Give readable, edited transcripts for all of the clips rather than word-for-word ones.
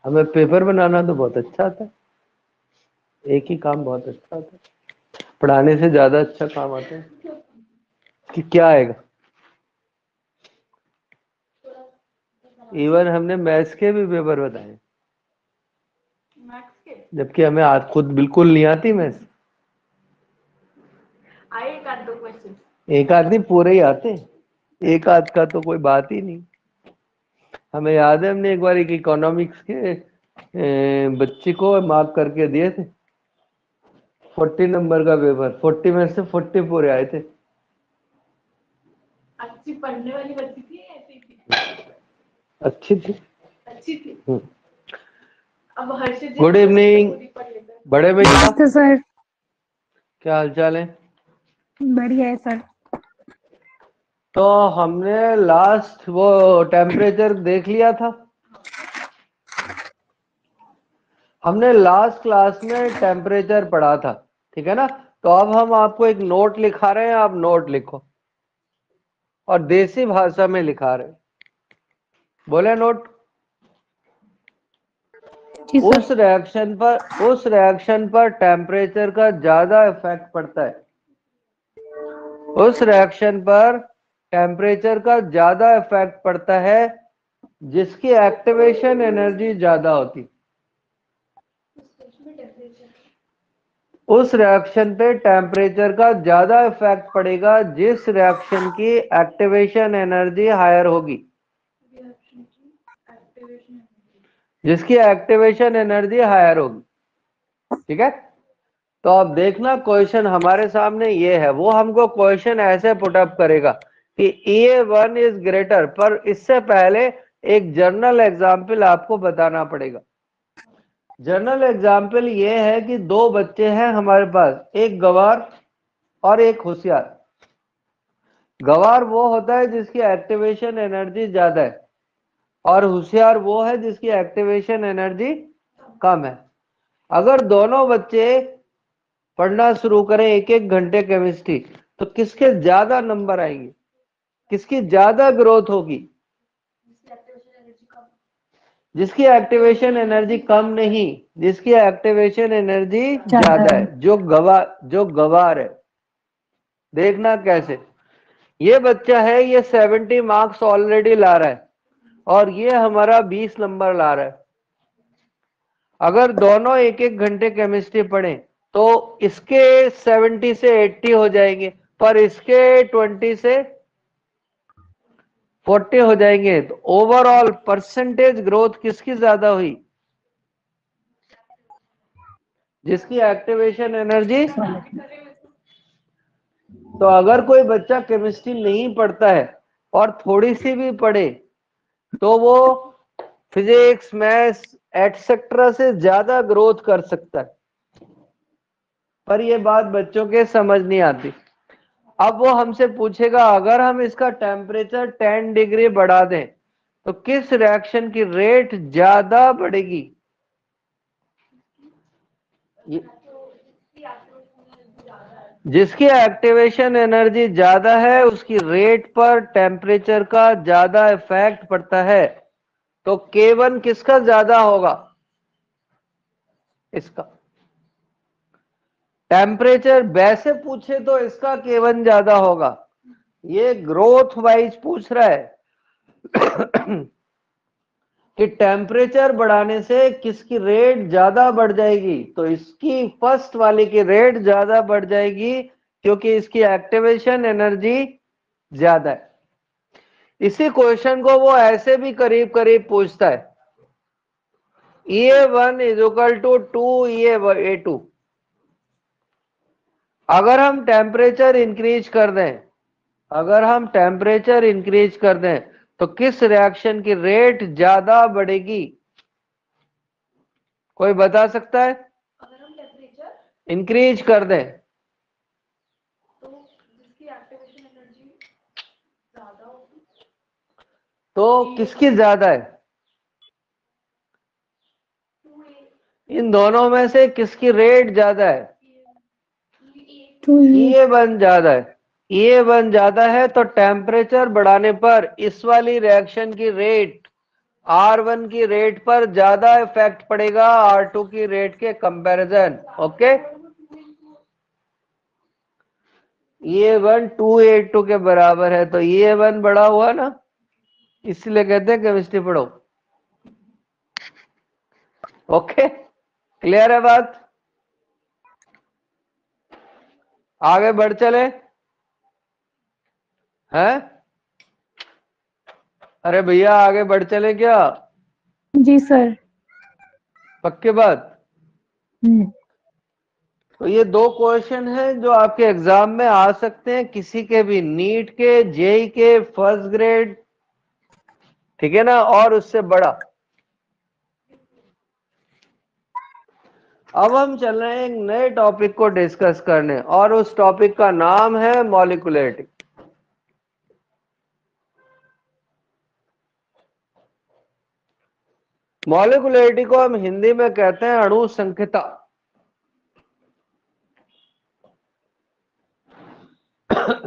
हमें पेपर बनाना तो बहुत अच्छा आता है, एक ही काम बहुत अच्छा आता है, पढ़ाने से ज्यादा अच्छा काम आता है। कि क्या आएगा? इवन हमने मैथ्स के भी पेपर बताए, जबकि हमें आज खुद बिल्कुल नहीं आती मैथ्स। एक आध नहीं, पूरे ही आते, एक आध का तो कोई बात ही नहीं। हमें याद है हमने एक बार एक इकोनॉमिक्स के बच्चे को मार्क करके दिए थे, 40 नंबर का पेपर, 40 में से 40 पूरे आए थे। अच्छी पढ़ने वाली बच्ची थी, ऐसी थी? अच्छी थी, अच्छी थी। अब हर्षित जी गुड इवनिंग बड़े भैया। नमस्ते सर। क्या हाल चाल है? बढ़िया है सर। तो हमने लास्ट वो टेम्परेचर देख लिया था, हमने लास्ट क्लास में टेम्परेचर पढ़ा था, ठीक है ना। तो अब हम आपको एक नोट लिखा रहे हैं, आप नोट लिखो, और देसी भाषा में लिखा रहे हैं। बोले नोट। उस रिएक्शन पर टेम्परेचर का ज्यादा इफेक्ट पड़ता है, उस रिएक्शन पर टेम्परेचर का ज्यादा इफेक्ट पड़ता है जिसकी एक्टिवेशन एनर्जी ज्यादा होती। उस रिएक्शन पे टेम्परेचर का ज्यादा इफेक्ट पड़ेगा जिस रिएक्शन की एक्टिवेशन एनर्जी हायर होगी, जिसकी एक्टिवेशन एनर्जी हायर होगी, ठीक है। तो अब देखना क्वेश्चन हमारे सामने ये है, वो हमको क्वेश्चन ऐसे पुटअप करेगा कि EA1 इज ग्रेटर, पर इससे पहले एक जर्नल एग्जाम्पल आपको बताना पड़ेगा। जर्नल एग्जाम्पल ये है कि दो बच्चे हैं हमारे पास, एक गवार और एक होशियार। गवार वो होता है जिसकी एक्टिवेशन एनर्जी ज्यादा है, और होशियार वो है जिसकी एक्टिवेशन एनर्जी कम है। अगर दोनों बच्चे पढ़ना शुरू करें एक एक घंटे केमिस्ट्री, तो किसके ज्यादा नंबर आएंगे, किसकी ज्यादा ग्रोथ होगी? जिसकी एक्टिवेशन एनर्जी कम नहीं, जिसकी एक्टिवेशन एनर्जी ज्यादा है, जो गवार है। देखना कैसे। ये बच्चा है, ये 70 मार्क्स ऑलरेडी ला रहा है, और ये हमारा 20 नंबर ला रहा है। अगर दोनों एक एक घंटे केमिस्ट्री पढ़ें तो इसके 70 से 80 हो जाएंगे, पर इसके 20 से 40 हो जाएंगे। तो ओवरऑल परसेंटेज ग्रोथ किसकी ज्यादा हुई? जिसकी एक्टिवेशन एनर्जी। तो अगर कोई बच्चा केमिस्ट्री नहीं पढ़ता है और थोड़ी सी भी पढ़े, तो वो फिजिक्स, मैथ्स एटसेट्रा से ज्यादा ग्रोथ कर सकता है, पर ये बात बच्चों के समझ नहीं आती। अब वो हमसे पूछेगा अगर हम इसका टेम्परेचर 10 डिग्री बढ़ा दें तो किस रिएक्शन की रेट ज्यादा बढ़ेगी? जिसकी एक्टिवेशन एनर्जी ज्यादा है उसकी रेट पर टेम्परेचर का ज्यादा इफेक्ट पड़ता है। तो K1 किसका ज्यादा होगा? इसका। टेम्परेचर वैसे पूछे तो इसका K1 ज्यादा होगा, ये ग्रोथ वाइज पूछ रहा है कि टेम्परेचर बढ़ाने से किसकी रेट ज्यादा बढ़ जाएगी। तो इसकी फर्स्ट वाले की रेट ज्यादा बढ़ जाएगी क्योंकि इसकी एक्टिवेशन एनर्जी ज्यादा है। इसी क्वेश्चन को वो ऐसे भी करीब करीब पूछता है, EA1 is equal to 2 EA2। अगर हम टेम्परेचर इंक्रीज कर दें, अगर हम टेम्परेचर इंक्रीज कर दें तो किस रिएक्शन की रेट ज्यादा बढ़ेगी? कोई बता सकता है? अगर हम टेम्परेचर इंक्रीज कर दें तो जिसकी एक्टिवेशन एनर्जी ज्यादा होगी, तो किसकी ज्यादा है? इन दोनों में से किसकी रेट ज्यादा है? EA1 ज्यादा है। ये बन जाता है तो टेम्परेचर बढ़ाने पर इस वाली रिएक्शन की रेट R1 की रेट पर ज्यादा इफेक्ट पड़ेगा R2 की रेट के कंपैरिजन। ओके, ये 282 के बराबर है, तो ये बड़ा हुआ ना, इसलिए कहते हैं केमिस्ट्री पढ़ो। ओके, क्लियर है बात? आगे बढ़ चले हैं? अरे भैया आगे बढ़ चले क्या? जी सर। पक्के बात? तो ये दो क्वेश्चन हैं जो आपके एग्जाम में आ सकते हैं, किसी के भी, नीट के, जेई के, फर्स्ट ग्रेड, ठीक है ना, और उससे बड़ा। अब हम चल रहे हैं एक नए टॉपिक को डिस्कस करने, और उस टॉपिक का नाम है मॉलिक्यूलरिटी। मॉलिक्यूलरिटी को हम हिंदी में कहते हैं अणु संख्यता।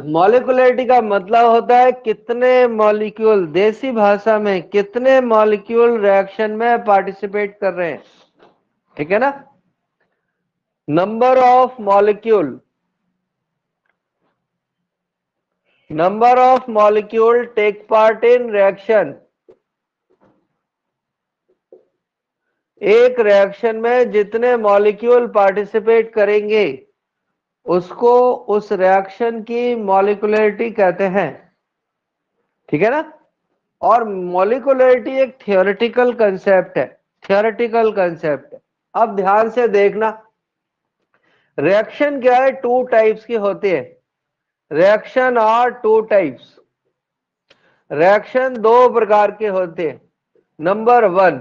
मॉलिक्यूलरिटी का मतलब होता है कितने मॉलिक्यूल, देसी भाषा में कितने मॉलिक्यूल रिएक्शन में पार्टिसिपेट कर रहे हैं, ठीक है ना। Number of molecule, number of molecule take part in reaction. एक रिएक्शन में जितने मॉलिक्यूल पार्टिसिपेट करेंगे उसको उस रिएक्शन की मॉलिक्यूलरिटी कहते हैं, ठीक है ना। और मॉलिक्यूलरिटी एक थियोरेटिकल कंसेप्ट है, थियोरेटिकल कंसेप्ट है। अब ध्यान से देखना, रिएक्शन क्या है, टू टाइप्स की होती है। Reaction are two types, reaction दो प्रकार के होते हैं। नंबर 1,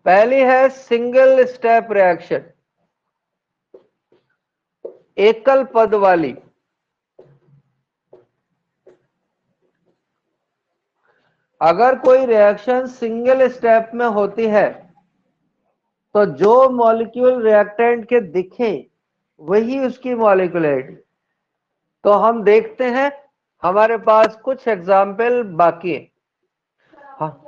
पहली है सिंगल स्टेप रिएक्शन, एकल पद वाली। अगर कोई रिएक्शन सिंगल स्टेप में होती है तो जो मॉलिक्यूल रिएक्टेंट के दिखे वही उसकी मॉलिक्यूलरिटी। तो हम देखते हैं, हमारे पास कुछ एग्जाम्पल बाकी है। हाँ,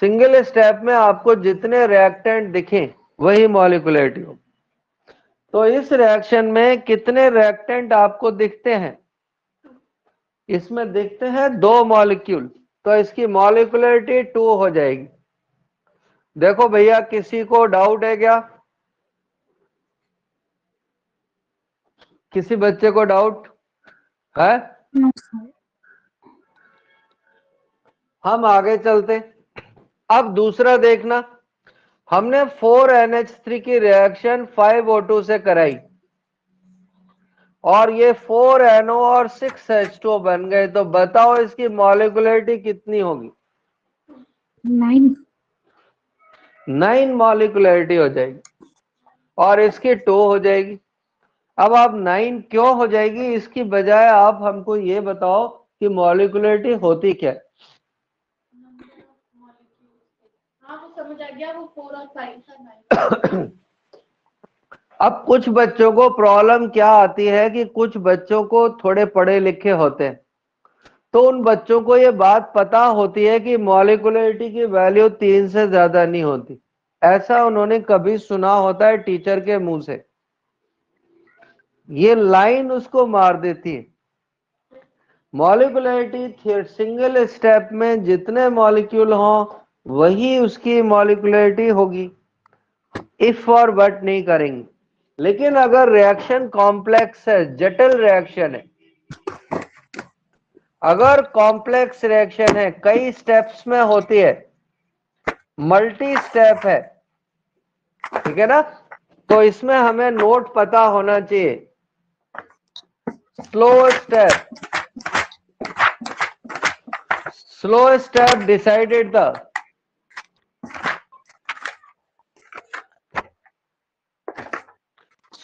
सिंगल स्टेप में आपको जितने रिएक्टेंट दिखे वही मॉलिक्यूलरिटी हो। तो इस रिएक्शन में कितने रिएक्टेंट आपको दिखते हैं? इसमें दिखते हैं 2 मॉलिक्यूल, तो इसकी मॉलिक्यूलरिटी 2 हो जाएगी। देखो भैया, किसी को डाउट है क्या? किसी बच्चे को डाउट है? No sir. हम आगे चलते। अब दूसरा देखना, हमने 4NH3 की रिएक्शन 5O2 से कराई और ये 4NO और 6H2O बन गए, तो बताओ इसकी मॉलिक्यूलरिटी कितनी होगी? 9। 9 मॉलिक्यूलरिटी हो जाएगी, और इसकी 2 हो जाएगी। अब आप 9 क्यों हो जाएगी, इसकी बजाय आप हमको ये बताओ कि मॉलिक्यूलरिटी होती क्या है? हाँ वो समझ आ गया, वो 4 और 5 था 9। अब कुछ बच्चों को प्रॉब्लम क्या आती है कि कुछ बच्चों को थोड़े पढ़े लिखे होते हैं, तो उन बच्चों को ये बात पता होती है कि मॉलिक्यूलरिटी की वैल्यू 3 से ज्यादा नहीं होती। ऐसा उन्होंने कभी सुना होता है टीचर के मुंह से, ये लाइन उसको मार देती है। मॉलिक्यूलरिटी सिंगल स्टेप में जितने मॉलिक्यूल हो वही उसकी मॉलिक्यूलरिटी होगी, इफ और बट नहीं करेंगे। लेकिन अगर रिएक्शन कॉम्प्लेक्स है, जटिल रिएक्शन है, अगर कॉम्प्लेक्स रिएक्शन है, कई स्टेप्स में होती है, मल्टी स्टेप है, ठीक है ना, तो इसमें हमें नोट पता होना चाहिए। Slow step, slow step decided the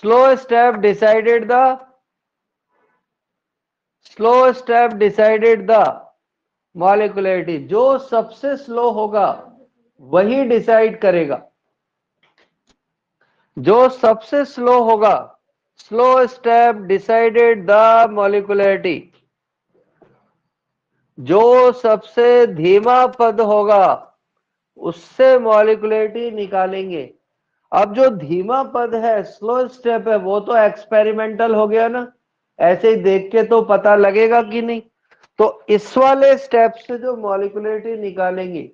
slow step decided the slow step decided the molecularity. जो सबसे स्लो होगा वही डिसाइड करेगा, जो सबसे स्लो होगा, स्लो स्टेप डिसाइडेड द मॉलिक्युलरिटी। जो सबसे धीमा पद होगा उससे मॉलिक्युलरिटी निकालेंगे। अब जो धीमा पद है, स्लो स्टेप है, वो तो एक्सपेरिमेंटल हो गया ना, ऐसे ही देख के तो पता लगेगा कि नहीं। तो इस वाले स्टेप से जो मॉलिक्युलरिटी निकालेंगे,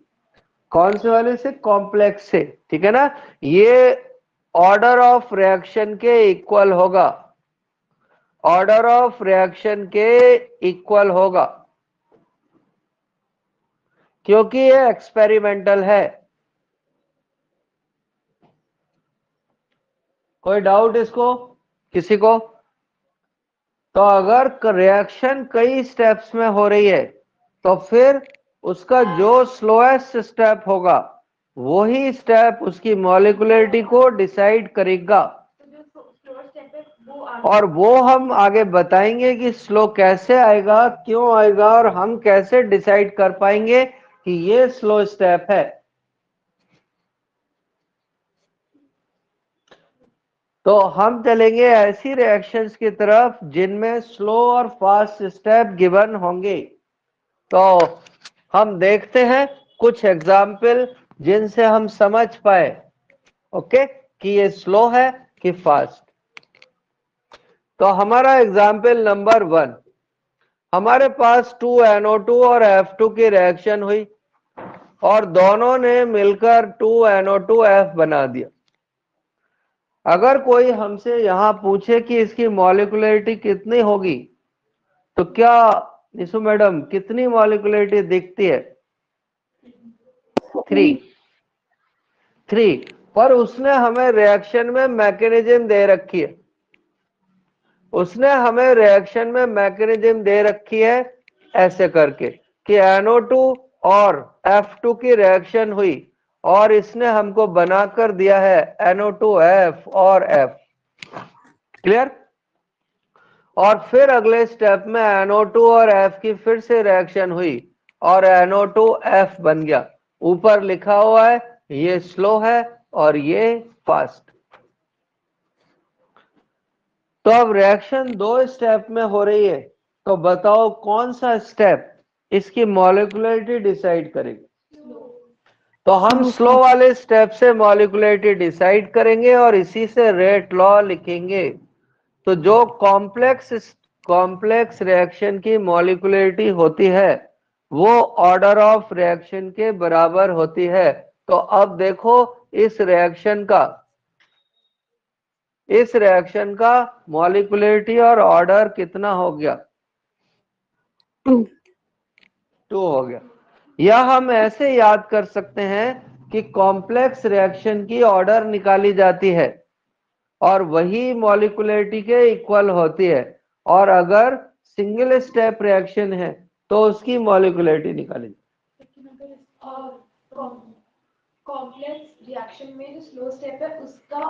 कौन से वाले से? कॉम्प्लेक्स से, ठीक है ना। ये ऑर्डर ऑफ रिएक्शन के इक्वल होगा, ऑर्डर ऑफ रिएक्शन के इक्वल होगा, क्योंकि ये एक्सपेरिमेंटल है। कोई डाउट इसको किसी को? तो अगर रिएक्शन कई स्टेप्स में हो रही है तो फिर उसका जो स्लोएस्ट स्टेप होगा वही स्टेप उसकी मॉलिक्युलरिटी को डिसाइड करेगा। और वो हम आगे बताएंगे कि स्लो कैसे आएगा, क्यों आएगा, और हम कैसे डिसाइड कर पाएंगे कि ये स्लो स्टेप है। तो हम चलेंगे ऐसी रिएक्शंस की तरफ जिनमें स्लो और फास्ट स्टेप गिवन होंगे। तो हम देखते हैं कुछ एग्जाम्पल जिनसे हम समझ पाए, ओके, कि ये स्लो है कि फास्ट। तो हमारा एग्जाम्पल नंबर 1, हमारे पास 2NO2 और F2 की रिएक्शन हुई और दोनों ने मिलकर 2NO2F बना दिया। अगर कोई हमसे यहां पूछे कि इसकी मॉलिक्युलरिटी कितनी होगी, तो क्या निशु मैडम कितनी मॉलिक्युलरिटी दिखती है? 3। पर उसने हमें रिएक्शन में मैकेनिज्म दे रखी है, उसने हमें रिएक्शन में मैकेनिज्म दे रखी है ऐसे करके कि NO2 और F2 की रिएक्शन हुई और इसने हमको बनाकर दिया है NO2F और F। क्लियर? और फिर अगले स्टेप में NO2 और F की फिर से रिएक्शन हुई और NO2F बन गया। ऊपर लिखा हुआ है ये स्लो है और ये फास्ट। तो अब रिएक्शन 2 स्टेप में हो रही है, तो बताओ कौन सा स्टेप इसकी मॉलिक्युलरिटी डिसाइड करेगा? तो हम स्लो वाले स्टेप से मॉलिक्युलरिटी डिसाइड करेंगे और इसी से रेट लॉ लिखेंगे। तो जो कॉम्प्लेक्स रिएक्शन की मॉलिक्युलरिटी होती है वो ऑर्डर ऑफ रिएक्शन के बराबर होती है। तो अब देखो इस रिएक्शन का मॉलिक्युलरिटी और ऑर्डर कितना हो गया? 2 हो गया। या हम ऐसे याद कर सकते हैं कि कॉम्प्लेक्स रिएक्शन की ऑर्डर निकाली जाती है और वही मॉलिक्युलरिटी के इक्वल होती है, और अगर सिंगल स्टेप रिएक्शन है तो उसकी मॉलिक्युलरिटी निकाली। लेकिन अगर कॉम्प्लेक्स रिएक्शन में जो स्लो स्टेप है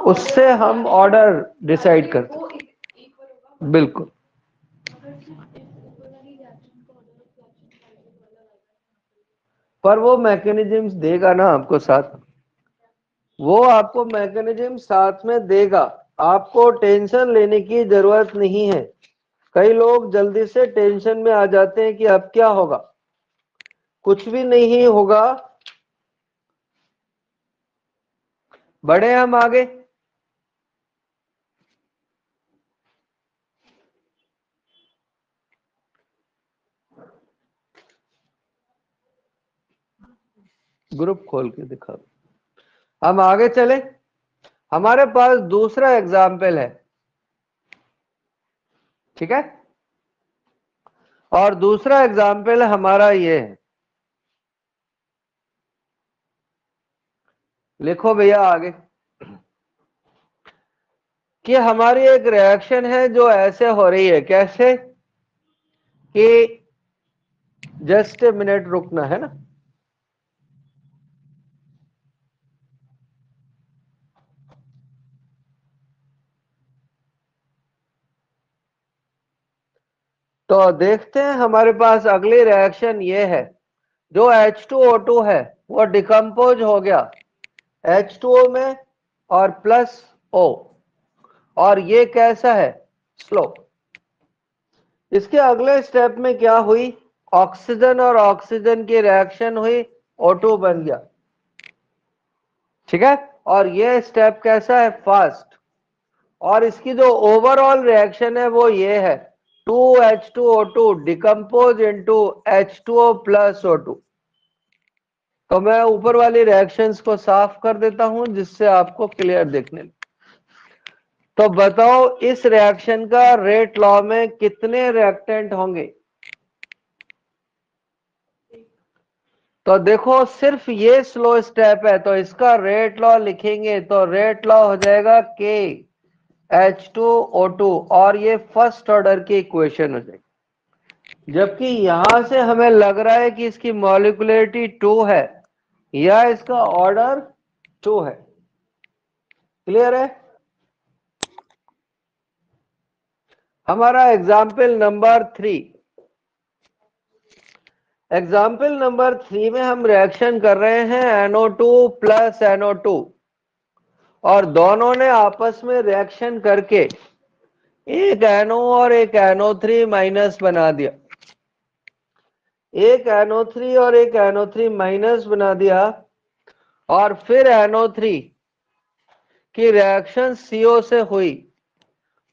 उससे हम ऑर्डर डिसाइड करते हैं। बिल्कुल। पर वो मैकेनिज्म्स देगा ना आपको साथ, वो आपको मैकेनिज्म साथ में देगा, आपको टेंशन लेने की जरूरत नहीं है। कई लोग जल्दी से टेंशन में आ जाते हैं कि अब क्या होगा। कुछ भी नहीं होगा, बढ़े हम आगे। ग्रुप खोल के दिखा, हम आगे चले। हमारे पास दूसरा एग्जाम्पल है, ठीक है, और दूसरा एग्जाम्पल हमारा ये है। लिखो भैया आगे कि हमारी एक रिएक्शन है जो ऐसे हो रही है। कैसे? कि जस्ट ए मिनट रुकना है ना। तो देखते हैं हमारे पास अगली रिएक्शन ये है। जो H2O2 है वो डिकम्पोज हो गया H2O में और प्लस O, और ये कैसा है, स्लो। इसके अगले स्टेप में क्या हुई, ऑक्सीजन और ऑक्सीजन की रिएक्शन हुई, O2 बन गया, ठीक है। और ये स्टेप कैसा है, फास्ट। और इसकी जो ओवरऑल रिएक्शन है वो ये है, 2H2O2 decompose into H2O plus O2। तो मैं ऊपर वाली रिएक्शंस को साफ कर देता हूं जिससे आपको क्लियर दिखने लगे। तो बताओ इस रिएक्शन का रेट लॉ में कितने रिएक्टेंट होंगे। तो देखो सिर्फ ये स्लो स्टेप है, तो इसका रेट लॉ लिखेंगे तो रेट लॉ हो जाएगा KH2O2, और ये फर्स्ट ऑर्डर की इक्वेशन हो जाएगी। जबकि यहां से हमें लग रहा है कि इसकी मॉलिक्यूलरिटी 2 है या इसका ऑर्डर 2 है। क्लियर है। हमारा एग्जाम्पल नंबर 3, एग्जाम्पल नंबर 3 में हम रिएक्शन कर रहे हैं NO2 प्लस NO2, और दोनों ने आपस में रिएक्शन करके एक NO और एक NO3 माइनस बना दिया, एक NO3 और एक NO3 माइनस बना दिया, और फिर NO3 की रिएक्शन CO से हुई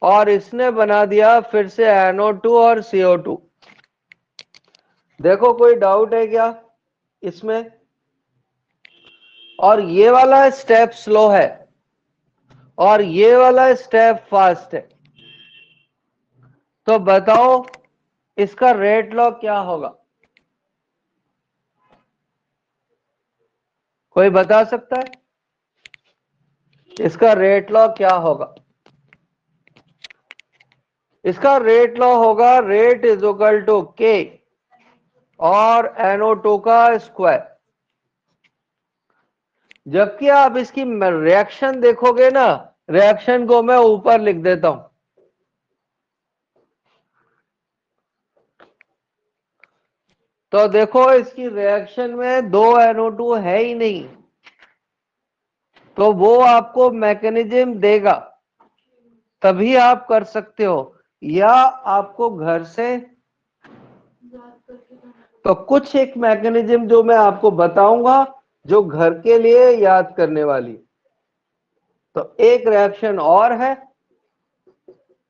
और इसने बना दिया फिर से NO2 और CO2। देखो कोई डाउट है क्या इसमें। और ये वाला स्टेप स्लो है और ये वाला स्टेप फास्ट है। तो बताओ इसका रेट लॉ क्या होगा, कोई बता सकता है इसका रेट लॉ क्या होगा। इसका रेट लॉ होगा rate is equal to K और NO2 का स्क्वायर। जबकि आप इसकी रिएक्शन देखोगे ना, रिएक्शन को मैं ऊपर लिख देता हूं। तो देखो इसकी रिएक्शन में 2 NO2 है ही नहीं, तो वो आपको मैकेनिज्म देगा तभी आप कर सकते हो, या आपको घर से तो कुछ एक मैकेनिज्म जो मैं आपको बताऊंगा जो घर के लिए याद करने वाली। तो एक रिएक्शन और है,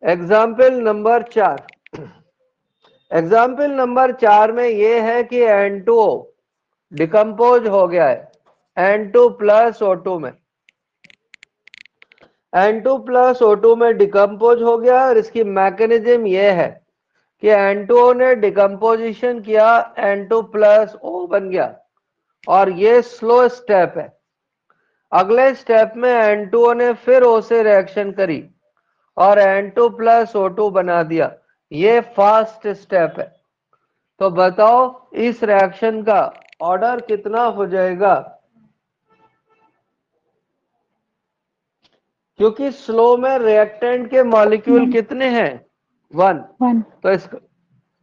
एग्जाम्पल नंबर 4। एग्जाम्पल नंबर 4 में यह है कि N2O डिकम्पोज हो गया है N2 प्लस O2 में, N2 प्लस O2 में डिकम्पोज हो गया, और इसकी मैकेनिज्म यह है कि N2O ने डिकम्पोजिशन किया, N2 प्लस O बन गया, और ये स्लो स्टेप है। अगले स्टेप में N2O ने फिर O से रिएक्शन करी और N2 प्लस O2 बना दिया, ये फास्ट स्टेप है। तो बताओ इस रिएक्शन का ऑर्डर कितना हो जाएगा, क्योंकि स्लो में रिएक्टेंट के मॉलिक्यूल कितने हैं, 1। तो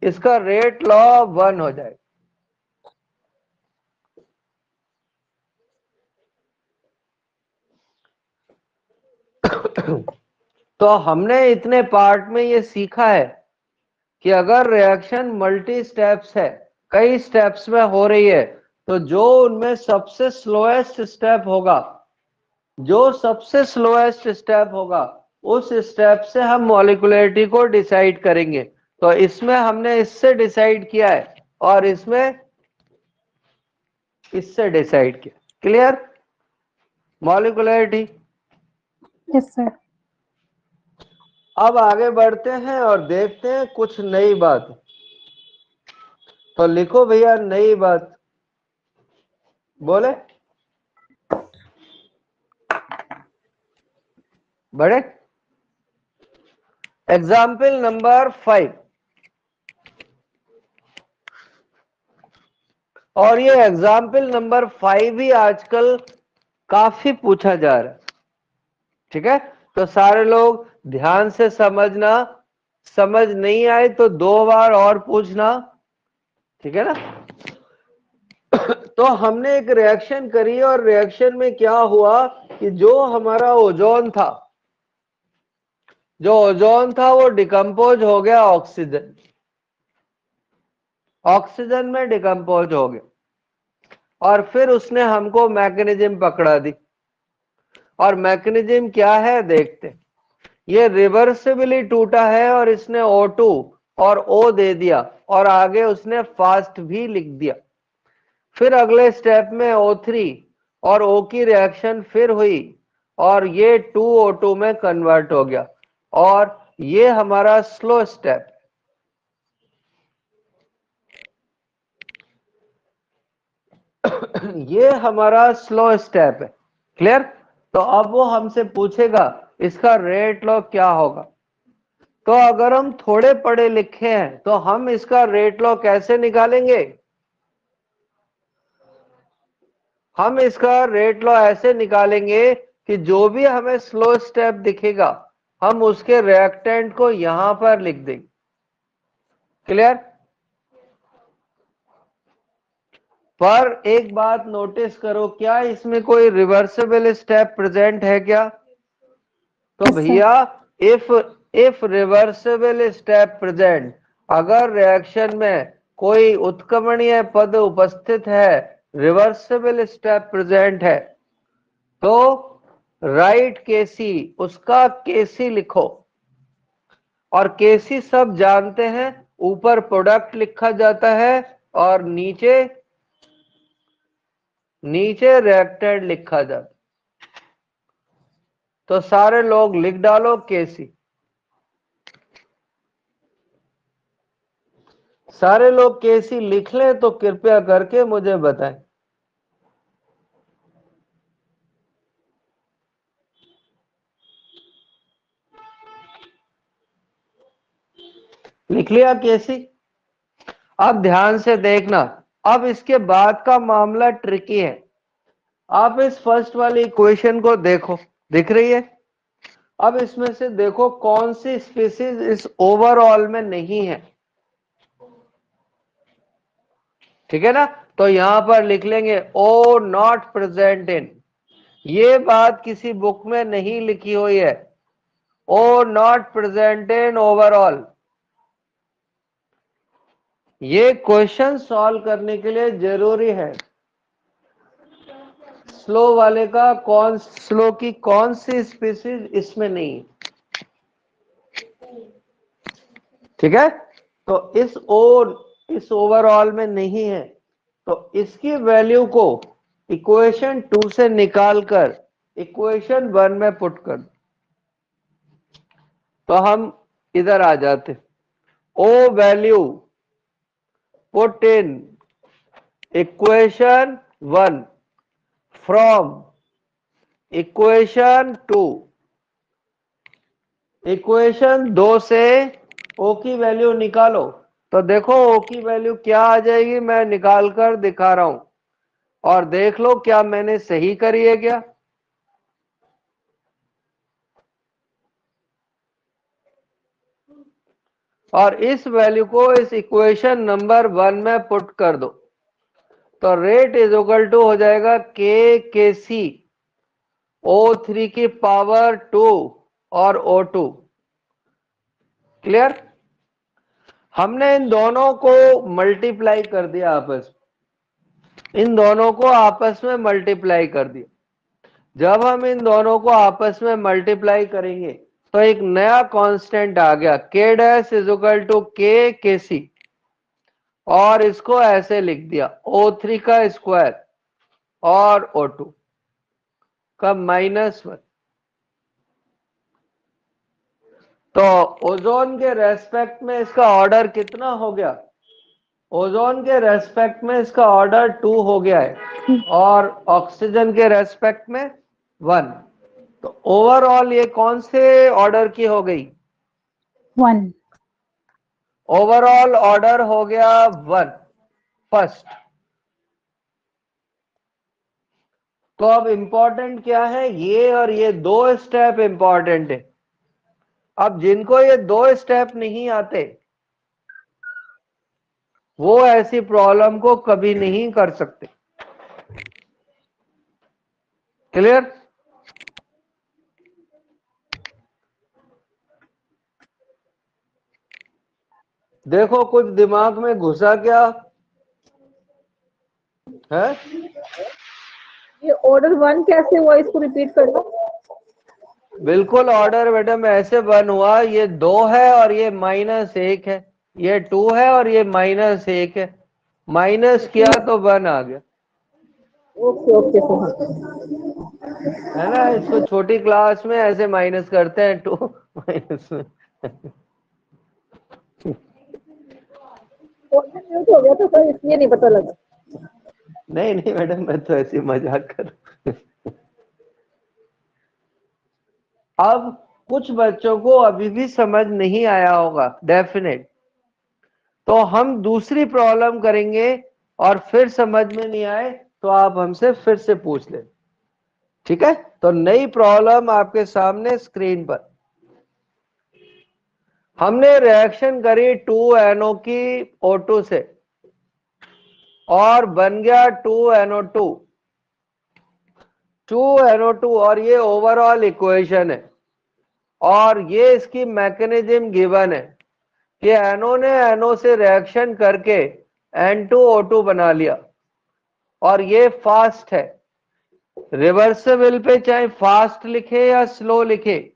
इसका रेट लॉ 1 हो जाएगा। तो हमने इतने पार्ट में ये सीखा है कि अगर रिएक्शन मल्टी स्टेप्स है, कई स्टेप्स में हो रही है, तो जो उनमें सबसे स्लोएस्ट स्टेप होगा, जो सबसे स्लोएस्ट स्टेप होगा उस स्टेप से हम मॉलिक्यूलरिटी को डिसाइड करेंगे। तो इसमें हमने इससे डिसाइड किया है और इसमें इससे डिसाइड किया। Clear, molecularity. Yes sir. अब आगे बढ़ते हैं और देखते हैं कुछ नई बात। तो लिखो भैया नई बात, बोले बड़े। एग्जाम्पल नंबर 5, और ये एग्जाम्पल नंबर 5 ही आजकल काफी पूछा जा रहा है, ठीक है। तो सारे लोग ध्यान से समझना, समझ नहीं आए तो 2 बार और पूछना, ठीक है ना। तो हमने एक रिएक्शन करी और रिएक्शन में क्या हुआ कि जो हमारा ओजोन था जो ओजोन था वो डिकम्पोज हो गया ऑक्सीजन, ऑक्सीजन में डिकम्पोज हो गया, और फिर उसने हमको मैकेनिज्म पकड़ा दी। और मैकेनिज्म क्या है देखते हैं। ये रिवर्सिबली टूटा है और इसने O2 और O दे दिया और आगे उसने फास्ट भी लिख दिया। फिर अगले स्टेप में O3 और O की रिएक्शन फिर हुई और ये 2O2 में कन्वर्ट हो गया, और ये हमारा स्लो स्टेप। ये हमारा स्लो स्टेप है। क्लियर? तो अब वो हमसे पूछेगा इसका रेट लॉ क्या होगा। तो अगर हम थोड़े पढ़े लिखे हैं तो हम इसका रेट लॉ कैसे निकालेंगे। हम इसका रेट लॉ ऐसे निकालेंगे कि जो भी हमें स्लो स्टेप दिखेगा हम उसके रिएक्टेंट को यहां पर लिख देंगे। क्लियर? पर एक बात नोटिस करो, क्या इसमें कोई रिवर्सिबल स्टेप प्रेजेंट है क्या? तो Yes, sir. भैया इफ रिवर्सिबल स्टेप प्रेजेंट, अगर रिएक्शन में कोई उत्क्रमणीय पद उपस्थित है, रिवर्सिबल स्टेप प्रेजेंट है, तो राइट केसी, उसका केसी लिखो। और केसी सब जानते हैं, ऊपर प्रोडक्ट लिखा जाता है और नीचे रिएक्टेंट लिखा जाता है। तो सारे लोग लिख डालो केसी। सारे लोग केसी लिख लें तो कृपया करके मुझे बताएं। लिख लिया केसी? अब ध्यान से देखना, अब इसके बाद का मामला ट्रिकी है। आप इस फर्स्ट वाली इक्वेशन को देखो, दिख रही है? अब इसमें से देखो कौन सी स्पीसीज इस ओवरऑल में नहीं है। ठीक है ना? तो यहां पर लिख लेंगे ओ नॉट प्रेजेंट इन। ये बात किसी बुक में नहीं लिखी हुई है, oh not present in overall. ये क्वेश्चन सॉल्व करने के लिए जरूरी है। स्लो वाले का कौन, स्लो की कौन सी स्पीसीज इसमें नहीं है। ठीक है? तो इस ओवरऑल में नहीं है, तो इसकी वैल्यू को इक्वेशन 2 से निकालकर इक्वेशन 1 में पुट कर। तो हम इधर आ जाते, ओ value put in equation 1 from equation 2। Equation 2 से ओ की वैल्यू निकालो। तो देखो ओ की वैल्यू क्या आ जाएगी, मैं निकाल कर दिखा रहा हूं, और देख लो क्या मैंने सही करी है क्या। और इस वैल्यू को इस इक्वेशन नंबर 1 में पुट कर दो। तो रेट इज इक्वल टू हो जाएगा के सी O3 की पावर 2 और O2। क्लियर? हमने इन दोनों को मल्टीप्लाई कर दिया आपस में, इन दोनों को आपस में मल्टीप्लाई कर दिया। जब हम इन दोनों को आपस में मल्टीप्लाई करेंगे तो एक नया कांस्टेंट आ गया, के डैश इज इक्वल टू के सी, और इसको ऐसे लिख दिया O3 का स्क्वायर और O2 का -1। तो ओजोन के रेस्पेक्ट में इसका ऑर्डर कितना हो गया? ओजोन के रेस्पेक्ट में इसका ऑर्डर 2 हो गया है, और ऑक्सीजन के रेस्पेक्ट में 1। तो ओवरऑल ये कौन से ऑर्डर की हो गई? 1. ओवरऑल ऑर्डर हो गया 1 फर्स्ट। तो अब इंपॉर्टेंट क्या है, ये और ये दो स्टेप इंपॉर्टेंट है। अब जिनको ये दो स्टेप नहीं आते वो ऐसी प्रॉब्लम को कभी नहीं कर सकते। क्लियर? देखो कुछ दिमाग में घुसा क्या है? ये ऑर्डर 1 कैसे हुआ, इसको रिपीट करना। बिल्कुल ऑर्डर मैडम ऐसे बन हुआ, ये 2 है और ये -1 है, ये 2 है और ये -1 है, माइनस किया तो 1 आ गया, ओके ओके सर। है ना। इसको छोटी क्लास में ऐसे माइनस करते हैं 2 माइनस में। ऑर्डर म्यूट हो गया था सर, इसलिए नहीं पता लगा। नहीं नहीं मैडम, मैं तो ऐसे मजाक कर। अब कुछ बच्चों को अभी भी समझ नहीं आया होगा डेफिनेट, तो हम दूसरी प्रॉब्लम करेंगे और फिर समझ में नहीं आए तो आप हमसे फिर से पूछ लें, ठीक है। तो नई प्रॉब्लम आपके सामने स्क्रीन पर, हमने रिएक्शन करी 2NO की O2 से और बन गया 2NO2, 2NO2, और ये ओवरऑल इक्वेशन है और ये इसकी मैकेनिज्म गिवन है कि NO ने NO से रिएक्शन करके N2O2 बना लिया और ये फास्ट है। रिवर्सिबल पे चाहे फास्ट लिखे या स्लो लिखे,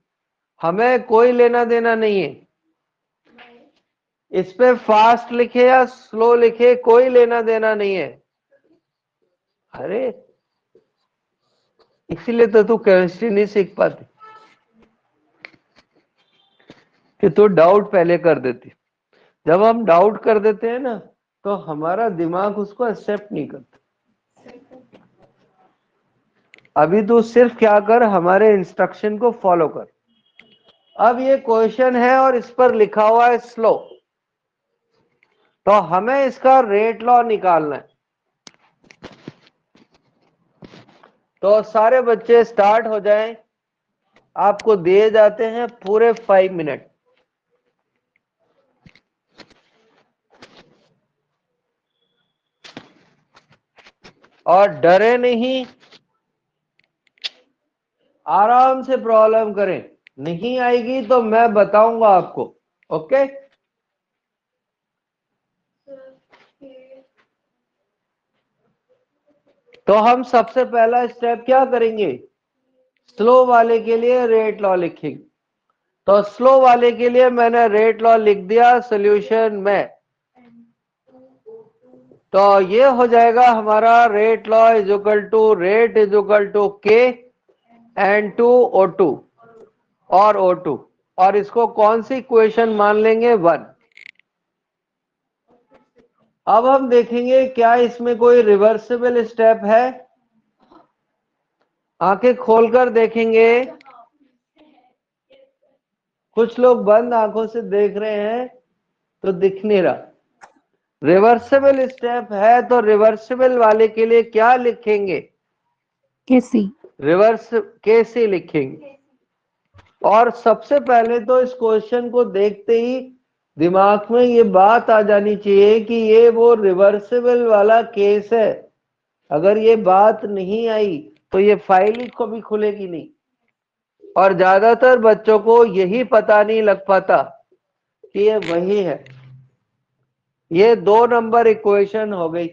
हमें कोई लेना देना नहीं है। इस पे फास्ट लिखे या स्लो लिखे कोई लेना देना नहीं है। अरे इसीलिए तो तू केमिस्ट्री नहीं सीख पाती कि तू डाउट पहले कर देती। जब हम डाउट कर देते हैं ना तो हमारा दिमाग उसको एक्सेप्ट नहीं करता। अभी तू सिर्फ क्या कर, हमारे इंस्ट्रक्शन को फॉलो कर। अब ये क्वेश्चन है और इस पर लिखा हुआ है स्लो, तो हमें इसका रेट लॉ निकालना है। तो सारे बच्चे स्टार्ट हो जाएं, आपको दिए जाते हैं पूरे 5 मिनट। और डरे नहीं, आराम से प्रॉब्लम करें, नहीं आएगी तो मैं बताऊंगा आपको, ओके। तो हम सबसे पहला स्टेप क्या करेंगे, स्लो वाले के लिए रेट लॉ लिखेंगे। तो स्लो वाले के लिए मैंने रेट लॉ लिख दिया सॉल्यूशन में। तो ये हो जाएगा हमारा rate law is equal to rate is equal to K N2O2 और O2, और इसको कौन सी इक्वेशन मान लेंगे, 1। अब हम देखेंगे क्या इसमें कोई रिवर्सिबल स्टेप है। आंखें खोलकर देखेंगे, कुछ लोग बंद आंखों से देख रहे हैं तो दिख नहीं रहा। रिवर्सिबल स्टेप है तो रिवर्सिबल वाले के लिए क्या लिखेंगे, केसी। रिवर्स केसी लिखेंगे। और सबसे पहले तो इस क्वेश्चन को देखते ही दिमाग में ये बात आ जानी चाहिए कि ये वो रिवर्सिबल वाला केस है। अगर ये बात नहीं आई तो ये फाइल ही कभी खुलेगी नहीं। और ज्यादातर बच्चों को यही पता नहीं लग पाता कि ये वही है। ये 2 नंबर इक्वेशन हो गई।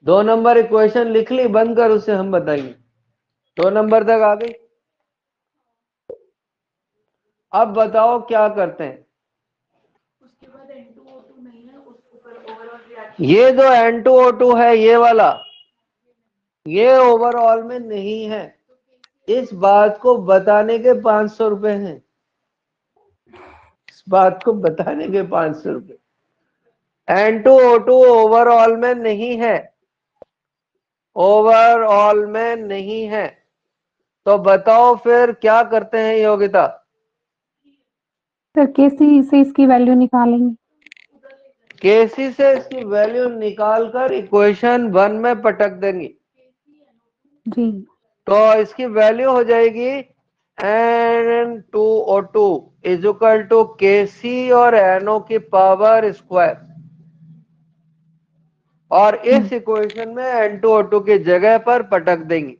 2 नंबर इक्वेशन लिख ली, बंद कर, उसे हम बताएंगे। 2 नंबर तक आ गई। अब बताओ क्या करते हैं। उसके बाद N2O2 नहीं है, उसके ऊपर ओवरऑल रिएक्शन। ये जो N2O2 है ये वाला, ये ओवरऑल में नहीं है। इस बात को बताने के 500 रुपए हैं। इस बात को बताने के 500 रुपए। N2O2 ओवरऑल में नहीं है, ओवरऑल में नहीं है। तो बताओ फिर क्या करते हैं योगिता। सर केसी से इसकी वैल्यू निकालेंगे। केसी से इसकी वैल्यू निकालकर इक्वेशन 1 में पटक देंगे। जी। तो इसकी वैल्यू हो जाएगी N2O2 is equal to KC और NO की पावर स्क्वायर। और इस इक्वेशन में N2O2 की जगह पर पटक देंगे।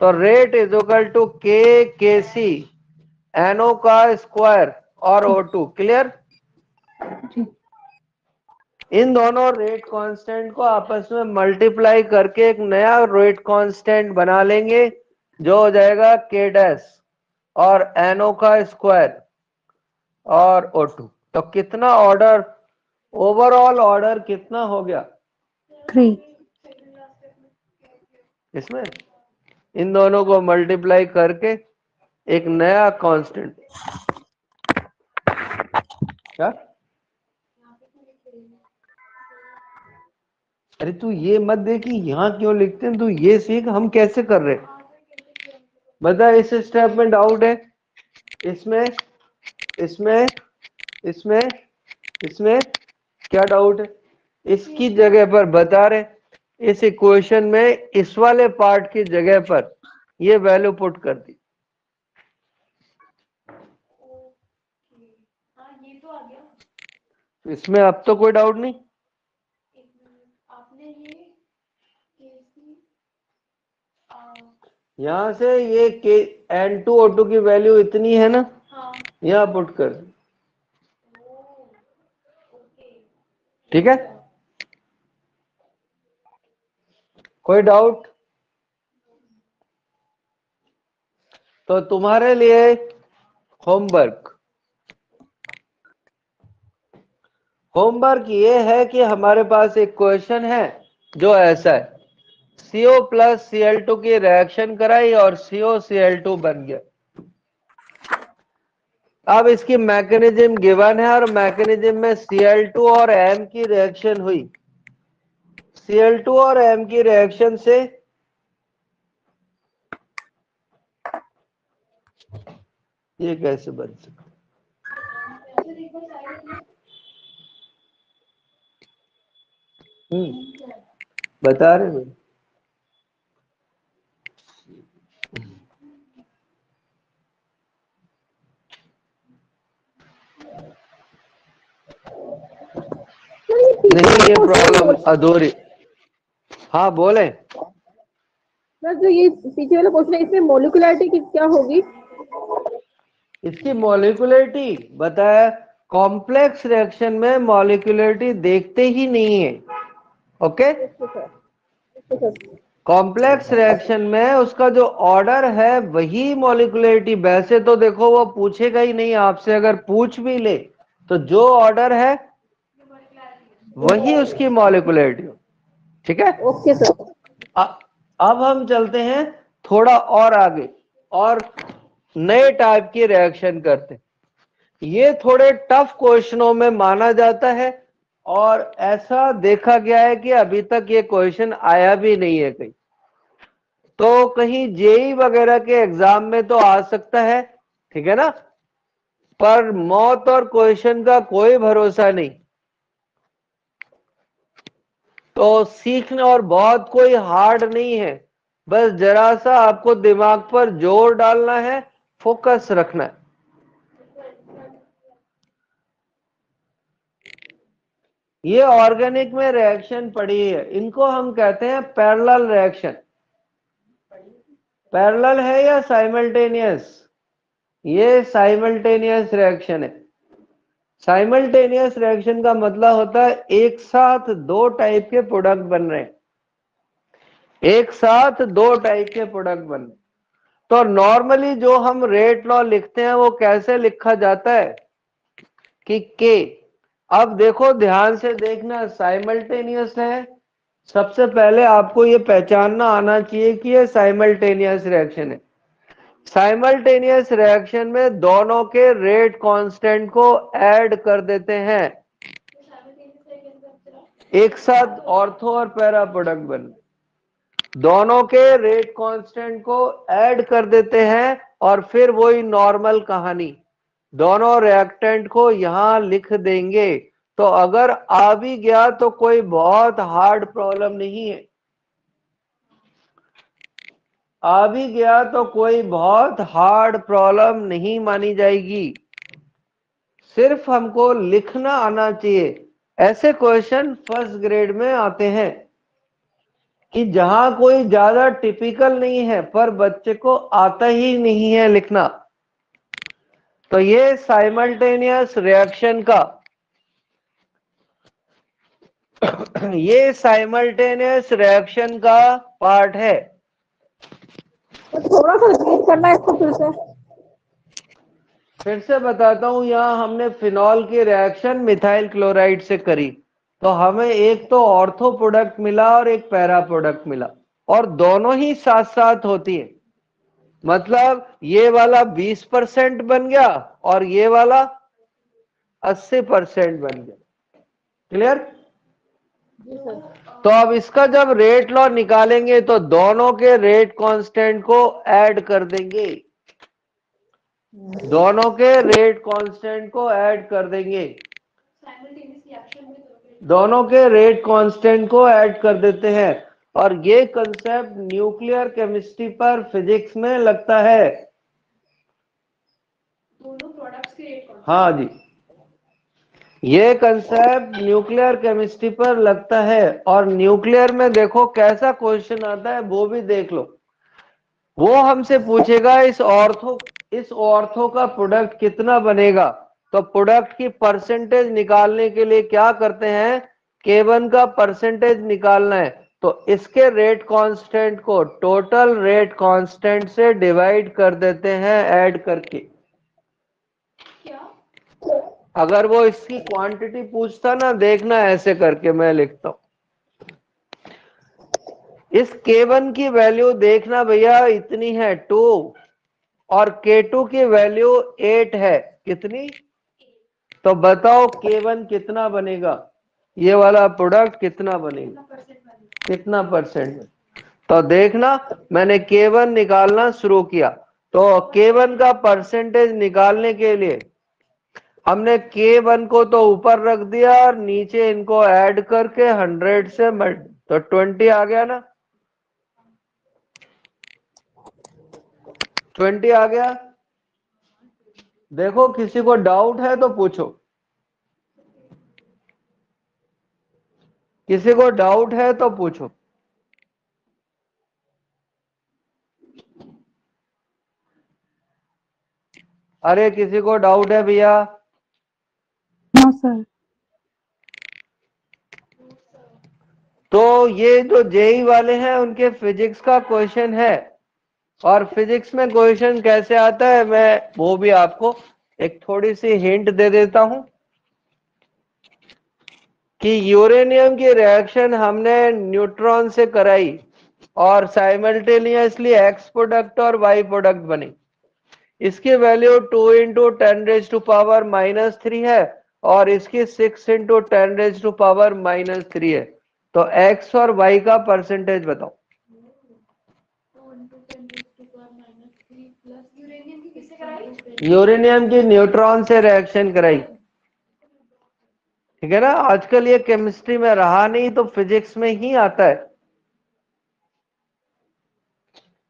तो rate is equal to KC NO का स्क्वायर और O2। क्लियर। जी। इन दोनों रेट कांस्टेंट को आपस में मल्टीप्लाई करके एक नया रेट कांस्टेंट बना लेंगे जो हो जाएगा k डैश और NO का स्क्वायर और O2। तो कितना ऑर्डर, ओवरऑल ऑर्डर कितना हो गया 3। इसमें? इन दोनों को मल्टीप्लाई करके एक नया कांस्टेंट। क्या? अरे तू ये मत देखी यहाँ क्यों लिखते हैं, तू ये सीख हम कैसे कर रहे हैं। बता, इस स्टेप में डाउट है? इसमें इसमें इसमें इसमें क्या डाउट है? इसकी जगह पर बता रहे, इस इक्वेशन में इस वाले पार्ट की जगह पर ये वैल्यू पुट कर दी। हाँ ये तो आ गया। इसमें अब तो कोई डाउट नहीं। आपने ये केसी यहां से ये के N2O2 की वैल्यू इतनी है ना, हाँ यहाँ पुट कर दी। ओके ठीक है, कोई डाउट? तो तुम्हारे लिए होमवर्क ये है कि हमारे पास एक क्वेश्चन है जो ऐसा है, CO प्लस Cl2 की रिएक्शन कराई और COCl2 बन गया। अब इसकी मैकेनिज्म गिवन है और मैकेनिज्म में Cl2 और M की रिएक्शन हुई। Cl2 और M की रिएक्शन से ये कैसे बन सकता? बता रहे हैं। नहीं, ये प्रॉब्लम अधूरी। हाँ बोले। सर जो ये पीछे वाला क्वेश्चन है इसमें मोलिकुलरिटी क्या होगी? इसकी मॉलिक्यूलरिटी बताया, कॉम्प्लेक्स रिएक्शन में मॉलिक्यूलरिटी देखते ही नहीं है। ओके, कॉम्प्लेक्स रिएक्शन में उसका जो ऑर्डर है वही मॉलिक्यूलरिटी। वैसे तो देखो वो पूछेगा ही नहीं आपसे, अगर पूछ भी ले तो जो ऑर्डर है वही उसकी मॉलिक्यूलरिटी। ठीक है, ओके सर। अब हम चलते हैं थोड़ा और आगे और नए टाइप की रिएक्शन करते हैं। ये थोड़े टफ क्वेश्चनों में माना जाता है और ऐसा देखा गया है कि अभी तक ये क्वेश्चन आया भी नहीं है कहीं। तो कहीं जेई वगैरह के एग्जाम में तो आ सकता है, ठीक है ना, पर मौत और क्वेश्चन का कोई भरोसा नहीं। तो सीखना और बहुत कोई हार्ड नहीं है, बस जरा सा आपको दिमाग पर जोर डालना है, फोकस रखना है। ये ऑर्गेनिक में रिएक्शन पड़ी है, इनको हम कहते हैं पैरेलल रिएक्शन। पैरेलल है या साइमल्टेनियस? ये साइमल्टेनियस रिएक्शन है। साइमल्टेनियस रिएक्शन का मतलब होता है एक साथ दो टाइप के प्रोडक्ट बन रहे हैं, एक साथ दो टाइप के प्रोडक्ट बन रहे। तो नॉर्मली जो हम रेट लॉ लिखते हैं वो कैसे लिखा जाता है कि के, अब देखो ध्यान से देखना, साइमल्टेनियस है। सबसे पहले आपको ये पहचानना आना चाहिए कि ये साइमल्टेनियस रिएक्शन है। साइमल्टेनियस रिएक्शन में दोनों के रेट कांस्टेंट को ऐड कर देते हैं, एक साथ ऑर्थो और पैरा प्रोडक्ट बन, दोनों के रेट कांस्टेंट को ऐड कर देते हैं और फिर वही नॉर्मल कहानी, दोनों रिएक्टेंट को यहां लिख देंगे। तो अगर आ भी गया तो कोई बहुत हार्ड प्रॉब्लम नहीं है, आ भी गया तो कोई बहुत हार्ड प्रॉब्लम नहीं मानी जाएगी, सिर्फ हमको लिखना आना चाहिए। ऐसे क्वेश्चन फर्स्ट ग्रेड में आते हैं कि जहां कोई ज्यादा टिपिकल नहीं है पर बच्चे को आता ही नहीं है लिखना। तो ये साइमल्टेनियस रिएक्शन का ये साइमल्टेनियस रिएक्शन का पार्ट है। तो थोड़ा सा रिपीट करना है इसको फिर से बताता हूं, यहाँ हमने फिनॉल की रिएक्शन मिथाइल क्लोराइड से करी, तो हमें एक तो ऑर्थो प्रोडक्ट मिला और एक पैरा प्रोडक्ट मिला, और दोनों ही साथ साथ होती है। मतलब ये वाला 20% बन गया और ये वाला 80% बन गया। क्लियर? तो अब इसका जब रेट लॉ निकालेंगे तो दोनों के रेट कांस्टेंट को ऐड कर देंगे, दोनों के रेट कांस्टेंट को ऐड कर देंगे, साइमल्टेनियस रिएक्शन में दोनों के रेट कांस्टेंट को ऐड कर देते हैं। और ये कंसेप्ट न्यूक्लियर केमिस्ट्री पर फिजिक्स में लगता है। दोनों प्रोडक्ट्स के रेट कौन हाँ जी, ये कंसेप्ट न्यूक्लियर केमिस्ट्री पर लगता है। और न्यूक्लियर में देखो कैसा क्वेश्चन आता है वो भी देख लो। वो हमसे पूछेगा इस ऑर्थो का प्रोडक्ट कितना बनेगा, तो प्रोडक्ट की परसेंटेज निकालने के लिए क्या करते हैं, K1 का परसेंटेज निकालना है, तो इसके रेट कांस्टेंट को टोटल रेट कांस्टेंट से डिवाइड कर देते हैं ऐड करके। क्या? अगर वो इसकी क्वांटिटी पूछता ना, देखना ऐसे करके मैं लिखता हूं, इस K1 की वैल्यू देखना भैया इतनी है 2, और K2 की वैल्यू 8 है। कितनी? तो बताओ K1 कितना बनेगा, ये वाला प्रोडक्ट कितना बनेगा, कितना परसेंट? तो देखना मैंने K1 निकालना शुरू किया, तो K1 का परसेंटेज निकालने के लिए हमने K1 को तो ऊपर रख दिया और नीचे इनको ऐड करके 100 से तो 20 आ गया ना, 20 आ गया। देखो किसी को डाउट है तो पूछो, किसी को डाउट है तो पूछो। अरे किसी को डाउट है भैया? No sir. तो ये जो जेई वाले हैं उनके फिजिक्स का क्वेश्चन है, और फिजिक्स में क्वेश्चन कैसे आता है मैं वो भी आपको एक थोड़ी सी हिंट दे देता हूं कि यूरेनियम की रिएक्शन हमने न्यूट्रॉन से कराई और साइमल्टेनियसली एक्स प्रोडक्ट और वाई प्रोडक्ट बने। इसकी वैल्यू 2 इंटू 10⁻³ है और इसकी 6 इंटू 10⁻³ है। तो एक्स और वाई का परसेंटेज बताओ। यूरेनियम की किससे कराई? यूरेनियम की न्यूट्रॉन से रिएक्शन कराई, ठीक है ना। आजकल ये केमिस्ट्री में रहा नहीं तो फिजिक्स में ही आता है।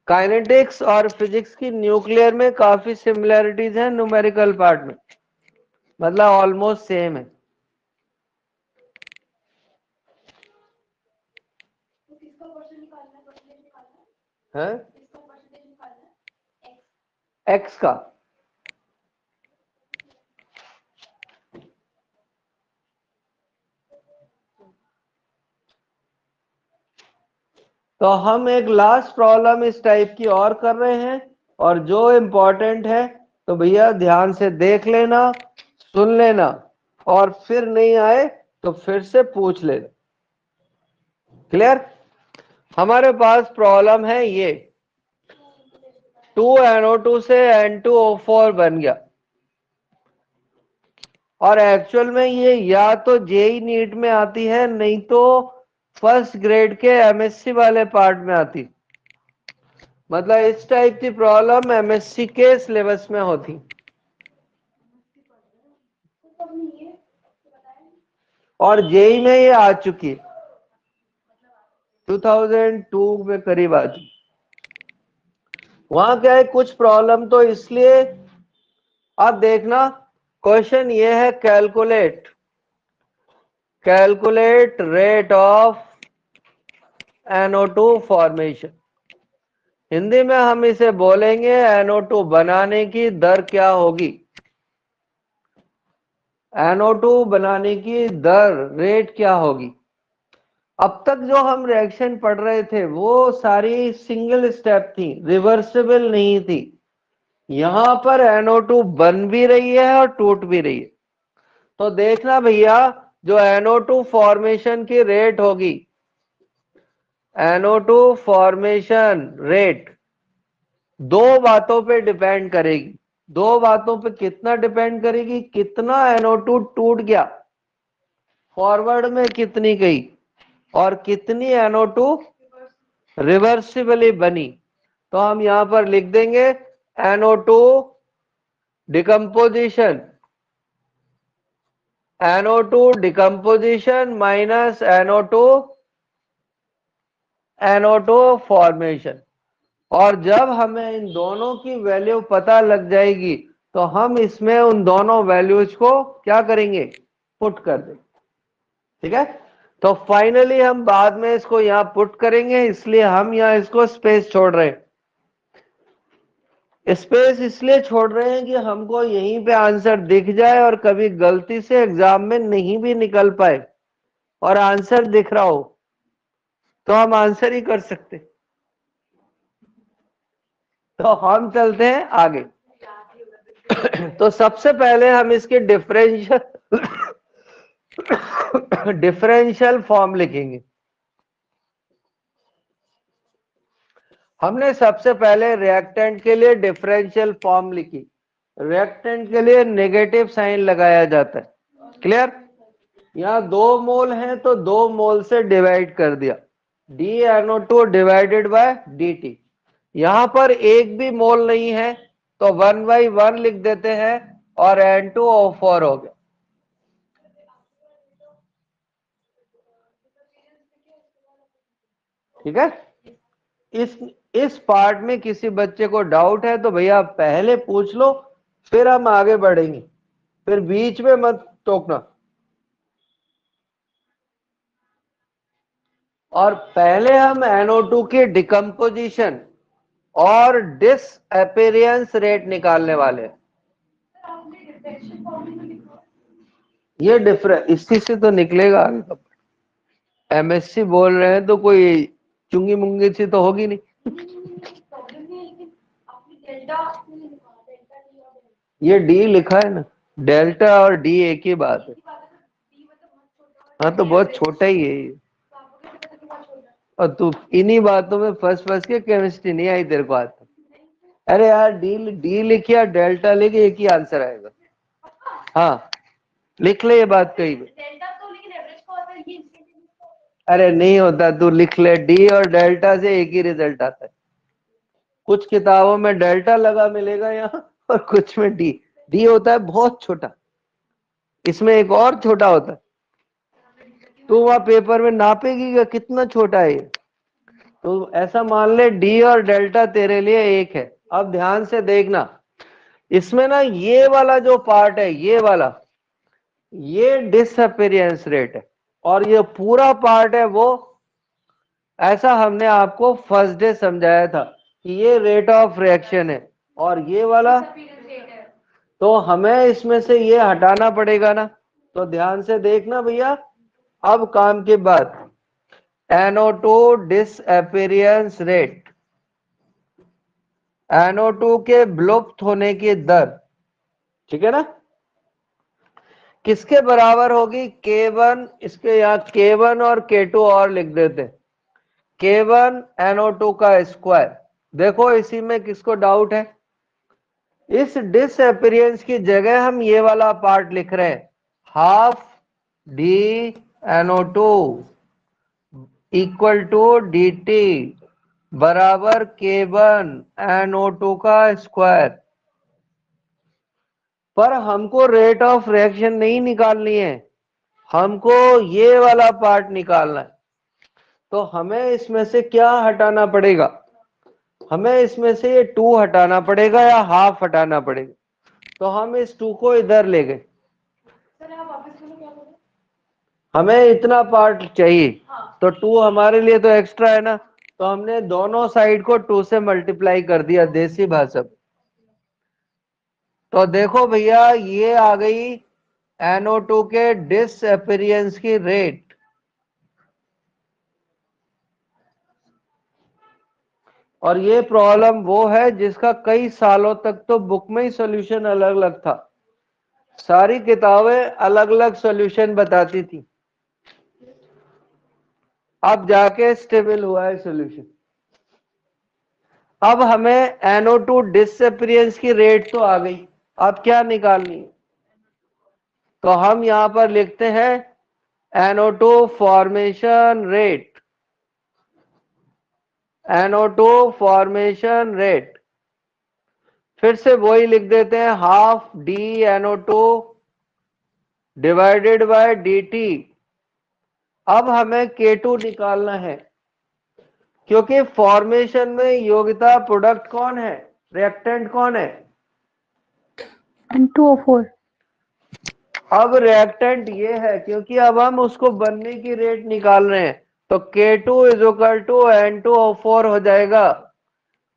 काइनेटिक्स और फिजिक्स की न्यूक्लियर में काफी सिमिलरिटीज हैं न्यूमेरिकल पार्ट में, मतलब ऑलमोस्ट सेम है। तो किसका परसेंटेज निकालना है? हैं? किसका परसेंटेज निकालना है? एक्स का। तो हम एक लास्ट प्रॉब्लम इस टाइप की और कर रहे हैं, और जो इम्पोर्टेंट है तो भैया ध्यान से देख लेना, सुन लेना, और फिर नहीं आए तो फिर से पूछ लेना। क्लियर? हमारे पास प्रॉब्लम है ये 2NO2 से N2O4 बन गया, और एक्चुअल में ये या तो जेई नीट में आती है नहीं तो फर्स्ट ग्रेड के एमएससी वाले पार्ट में आती। मतलब इस टाइप की प्रॉब्लम एमएससी के सिलेबस में होती, और जेई में ये आ चुकी है 2002 में करीब आ चुकी। वहां क्या है कुछ प्रॉब्लम तो इसलिए आप देखना, क्वेश्चन ये है calculate rate of NO2 formation. Hindi में हम इसे बोलेंगे NO2 बनाने की दर क्या होगी, NO2 बनाने की दर रेट क्या होगी। अब तक जो हम रिएक्शन पढ़ रहे थे वो सारी सिंगल स्टेप थी, रिवर्सिबल नहीं थी। यहां पर NO2 बन भी रही है और टूट भी रही है। तो देखना भैया, जो NO2 फॉर्मेशन की रेट होगी, NO2 फॉर्मेशन रेट दो बातों पे डिपेंड करेगी। दो बातों पे कितना डिपेंड करेगी? कितना NO2 टूट गया, फॉरवर्ड में कितनी गई, और कितनी NO2 रिवर्सिबली बनी। तो हम यहां पर लिख देंगे NO2 decomposition, NO2 decomposition minus NO2 formation. और जब हमें इन दोनों की वैल्यू पता लग जाएगी तो हम इसमें उन दोनों वैल्यूज को क्या करेंगे? पुट कर देंगे। ठीक है, तो फाइनली हम बाद में इसको यहां पुट करेंगे, इसलिए हम यहां इसको स्पेस छोड़ रहे हैं। स्पेस इसलिए छोड़ रहे हैं कि हमको यहीं पे आंसर दिख जाए और कभी गलती से एग्जाम में नहीं भी निकल पाए और आंसर दिख रहा हो तो हम आंसर ही कर सकते। तो हम चलते हैं आगे। तो सबसे पहले हम इसके डिफरेंशियल फॉर्म लिखेंगे। हमने सबसे पहले रिएक्टेंट के लिए डिफरेंशियल फॉर्म लिखी। रिएक्टेंट के लिए नेगेटिव साइन लगाया जाता है। क्लियर? यहां 2 मोल हैं तो 2 मोल से डिवाइड कर दिया, DNO2 डिवाइडेड बाय DT। यहां पर एक भी मोल नहीं है तो 1/1 लिख देते हैं और N2O4 हो गया। ठीक है, इस पार्ट में किसी बच्चे को डाउट है तो भैया पहले पूछ लो, फिर हम आगे बढ़ेंगे, फिर बीच में मत टोकना। और पहले हम NO2 की डिकम्पोजिशन और डिसअपीयरेंस रेट निकालने वाले हैं। ये डिफरेंस इसी से तो निकलेगा आगे कब। MSc बोल रहे हैं तो कोई चुंगी मुंगी सी तो होगी नहीं। ये D लिखा है ना, डेल्टा और D एक ही बात है। हाँ तो बहुत छोटा ही है ये। और तू इन्हीं बातों में फंस फंस के केमिस्ट्री नहीं आई तेरे को आता। अरे यार डी लिख या डेल्टा लिख, एक ही आंसर आएगा। हाँ लिख ले ये बात कहीं भी। अरे नहीं होता, तू लिख ले, डी और डेल्टा से एक ही रिजल्ट आता है। कुछ किताबों में डेल्टा लगा मिलेगा यहाँ और कुछ में डी होता है बहुत छोटा, इसमें एक और छोटा होता है। तो वहां पेपर में नापेगी कि कितना छोटा है ये। तो ऐसा मान ले डी और डेल्टा तेरे लिए एक है। अब ध्यान से देखना, इसमें ना ये वाला जो पार्ट है, ये वाला, ये डिसअपीयरेंस रेट है, और ये पूरा पार्ट है वो, ऐसा हमने आपको फर्स्ट डे समझाया था कि ये रेट ऑफ रिएक्शन है और ये वाला, तो हमें इसमें से ये हटाना पड़ेगा ना। तो ध्यान से देखना भैया, अब काम के बाद NO2 डिसअपीयरेंस रेट, NO2 के विलुप्त होने की दर, ठीक है ना, किसके बराबर होगी? K1, इसके यहाँ K1 और K2 और लिख देते, K1 NO2 का स्क्वायर। देखो इसी में किसको डाउट है? इस डिसअपीयरेंस की जगह हम ये वाला पार्ट लिख रहे हैं, half DNO2 equal to DT बराबर K1 NO2 का स्क्वायर। पर हमको रेट ऑफ रिएक्शन नहीं निकालनी है, हमको ये वाला पार्ट निकालना है। तो हमें इसमें से क्या हटाना पड़ेगा? हमें इसमें से ये 2 हटाना पड़ेगा या हाफ हटाना पड़ेगा। तो हम इस 2 को इधर ले गए, हमें इतना पार्ट चाहिए, तो 2 हमारे लिए तो एक्स्ट्रा है ना, तो हमने दोनों साइड को 2 से मल्टीप्लाई कर दिया देसी भाषा में। तो देखो भैया ये आ गई NO2 के डिसअपीयरेंस की रेट। और ये प्रॉब्लम वो है जिसका कई सालों तक तो बुक में ही सॉल्यूशन अलग अलग था, सारी किताबें अलग अलग सॉल्यूशन बताती थी, अब जाके स्टेबल हुआ है सॉल्यूशन। अब हमें NO2 डिसअपीयरेंस की रेट तो आ गई, अब क्या निकालनी है? तो हम यहां पर लिखते हैं NO2 formation rate, NO2 formation rate, फिर से वही लिख देते हैं, half DNO2 divided by dt। अब हमें K2 निकालना है, क्योंकि फॉर्मेशन में योगिता प्रोडक्ट कौन है, रिएक्टेंट कौन है? N2O4। अब रिएक्टेंट ये है, क्योंकि अब हम उसको बनने की रेट निकाल रहे हैं, तो K2 is equal to N2O4 हो जाएगा।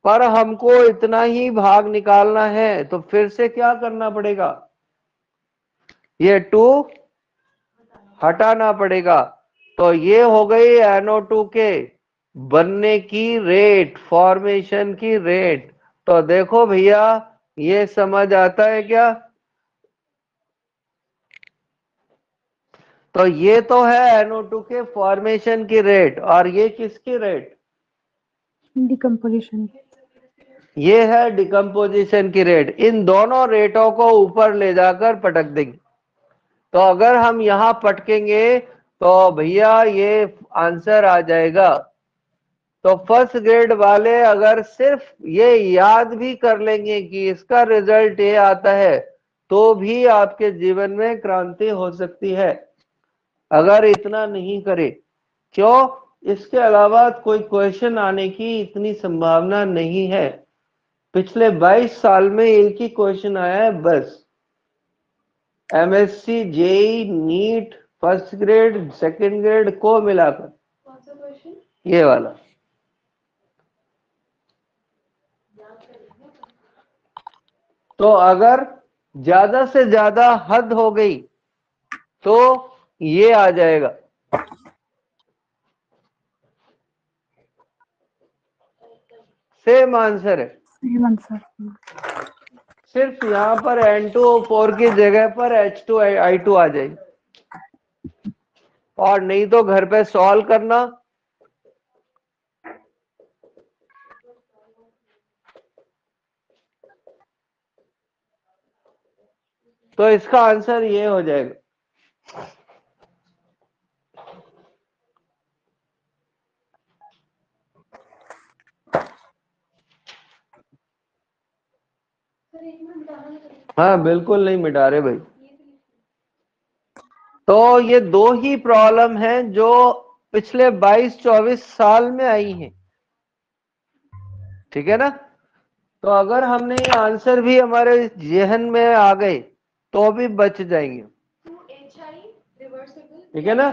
पर हमको इतना ही भाग निकालना है, तो फिर से क्या करना पड़ेगा, ये 2 हटाना पड़ेगा। तो ये हो गई NO2 के बनने की रेट, फॉर्मेशन की रेट। तो देखो भैया, ये समझ आता है क्या? तो ये तो है NO2 के फॉर्मेशन की रेट, और ये किसकी रेट? डिकम्पोजिशन। ये है डिकम्पोजिशन की रेट। इन दोनों रेटों को ऊपर ले जाकर पटक देंगे। तो अगर हम यहां पटकेंगे तो भैया ये आंसर आ जाएगा। तो फर्स्ट ग्रेड वाले अगर सिर्फ ये याद भी कर लेंगे कि इसका रिजल्ट ये आता है, तो भी आपके जीवन में क्रांति हो सकती है। अगर इतना नहीं करे, क्यों? इसके अलावा कोई क्वेश्चन आने की इतनी संभावना नहीं है। पिछले 22 साल में एक ही क्वेश्चन आया है बस, MSc JEE NEET first grade second grade को मिलाकर, कौन सा क्वेश्चन? ये वाला। तो अगर ज्यादा से ज्यादा हद हो गई तो ये आ जाएगा। सेम आंसर है, सेम आंसर। सिर्फ यहां पर N2O4 की जगह पर H2I2 आ जाएगी। और नहीं तो घर पे सॉल्व करना। तो इसका आंसर ये हो जाएगा। सर एक मिनट बताना है। हाँ बिल्कुल नहीं मिटा रहे भाई। तो ये दो ही प्रॉब्लम हैं जो पिछले 22-24 साल में आई हैं, ठीक है ना? तो अगर हमने ये आंसर भी हमारे जहन में आ गए तो भी बच जाएंगे, 2HI रिवर्सिबल, ठीक है ना?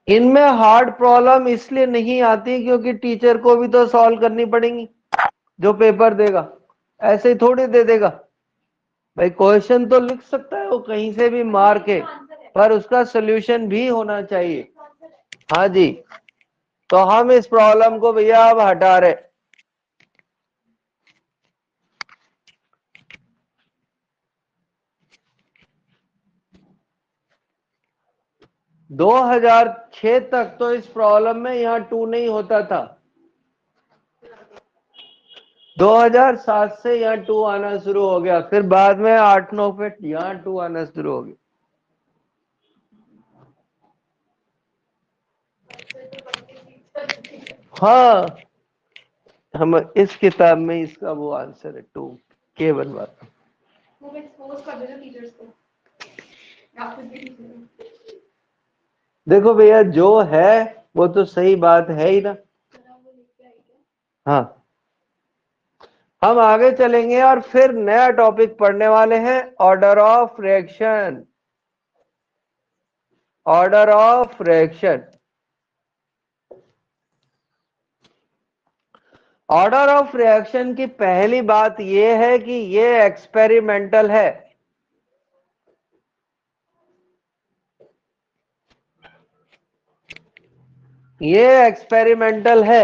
इनमें हार्ड प्रॉब्लम इसलिए नहीं आती क्योंकि टीचर को भी तो सॉल्व करनी पड़ेंगी, जो पेपर देगा ऐसे ही थोड़ी दे देगा भाई। क्वेश्चन तो लिख सकता है वो कहीं से भी मार के, पर उसका सोल्यूशन भी होना चाहिए। हाँ जी, तो हम इस प्रॉब्लम को भैया अब हटा रहे। 2006 तक तो इस प्रॉब्लम में यहाँ 2 नहीं होता था, 2007 से यहाँ 2 आना शुरू हो गया, फिर बाद में 8-9 पे यहाँ 2 आना शुरू हो गया। हाँ, हम इस किताब में इसका वो आंसर है 2 के बनवाता। वो एक्सपोज कर देना टीचर्स को। आप खुद भी टीचर हो। देखो भैया, जो है वो तो सही बात है ही ना। सर आप वो लेके आई क्या? हाँ, हम आगे चलेंगे और फिर नया टॉपिक पढ़ने वाले हैं, order of reaction. Order of reaction, order of reaction की पहली बात यह है कि ये एक्सपेरिमेंटल है। ये एक्सपेरिमेंटल है,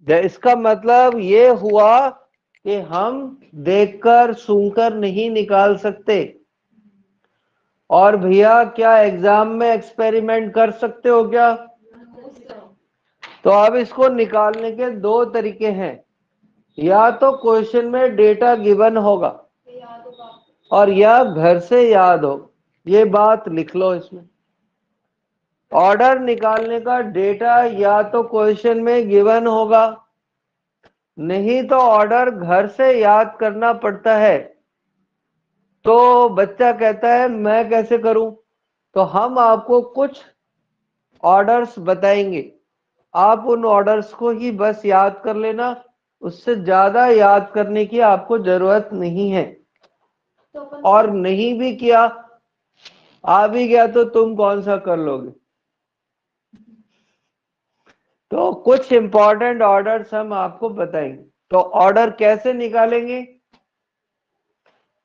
इसका मतलब ये हुआ कि हम देखकर सूंघकर नहीं निकाल सकते। और भैया क्या एग्जाम में एक्सपेरिमेंट कर सकते हो क्या? तो अब इसको निकालने के दो तरीके हैं, या तो क्वेश्चन में डेटा गिवन होगा और या घर से याद हो। ये बात लिख लो इसमें, ऑर्डर निकालने का डेटा या तो क्वेश्चन में गिवन होगा, नहीं तो ऑर्डर घर से याद करना पड़ता है। तो बच्चा कहता है मैं कैसे करूं? तो हम आपको कुछ ऑर्डर्स बताएंगे, आप उन ऑर्डर्स को ही बस याद कर लेना, उससे ज्यादा याद करने की आपको जरूरत नहीं है। और नहीं भी किया, आ भी गया तो तुम कौन सा कर लोगे? तो कुछ इंपॉर्टेंट ऑर्डर्स हम आपको बताएंगे। तो ऑर्डर कैसे निकालेंगे?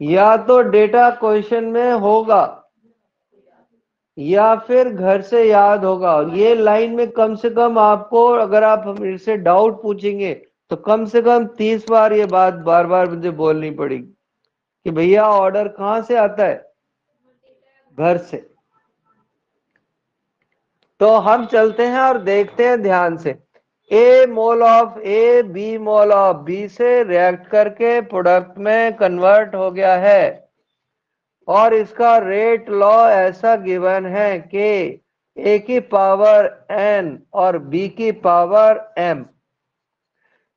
या तो डेटा क्वेश्चन में होगा या फिर घर से याद होगा। और ये लाइन में कम से कम आपको, अगर आप मेरे से डाउट पूछेंगे तो कम से कम 30 बार ये बात बार बार मुझे बोलनी पड़ेगी कि भैया ऑर्डर कहां से आता है? घर से। तो हम चलते हैं और देखते हैं ध्यान से। A mole of a b mole of b से रिएक्ट करके प्रोडक्ट में कन्वर्ट हो गया है, और इसका रेट लॉ ऐसा गिवन है कि ए की पावर एन और बी की पावर एम।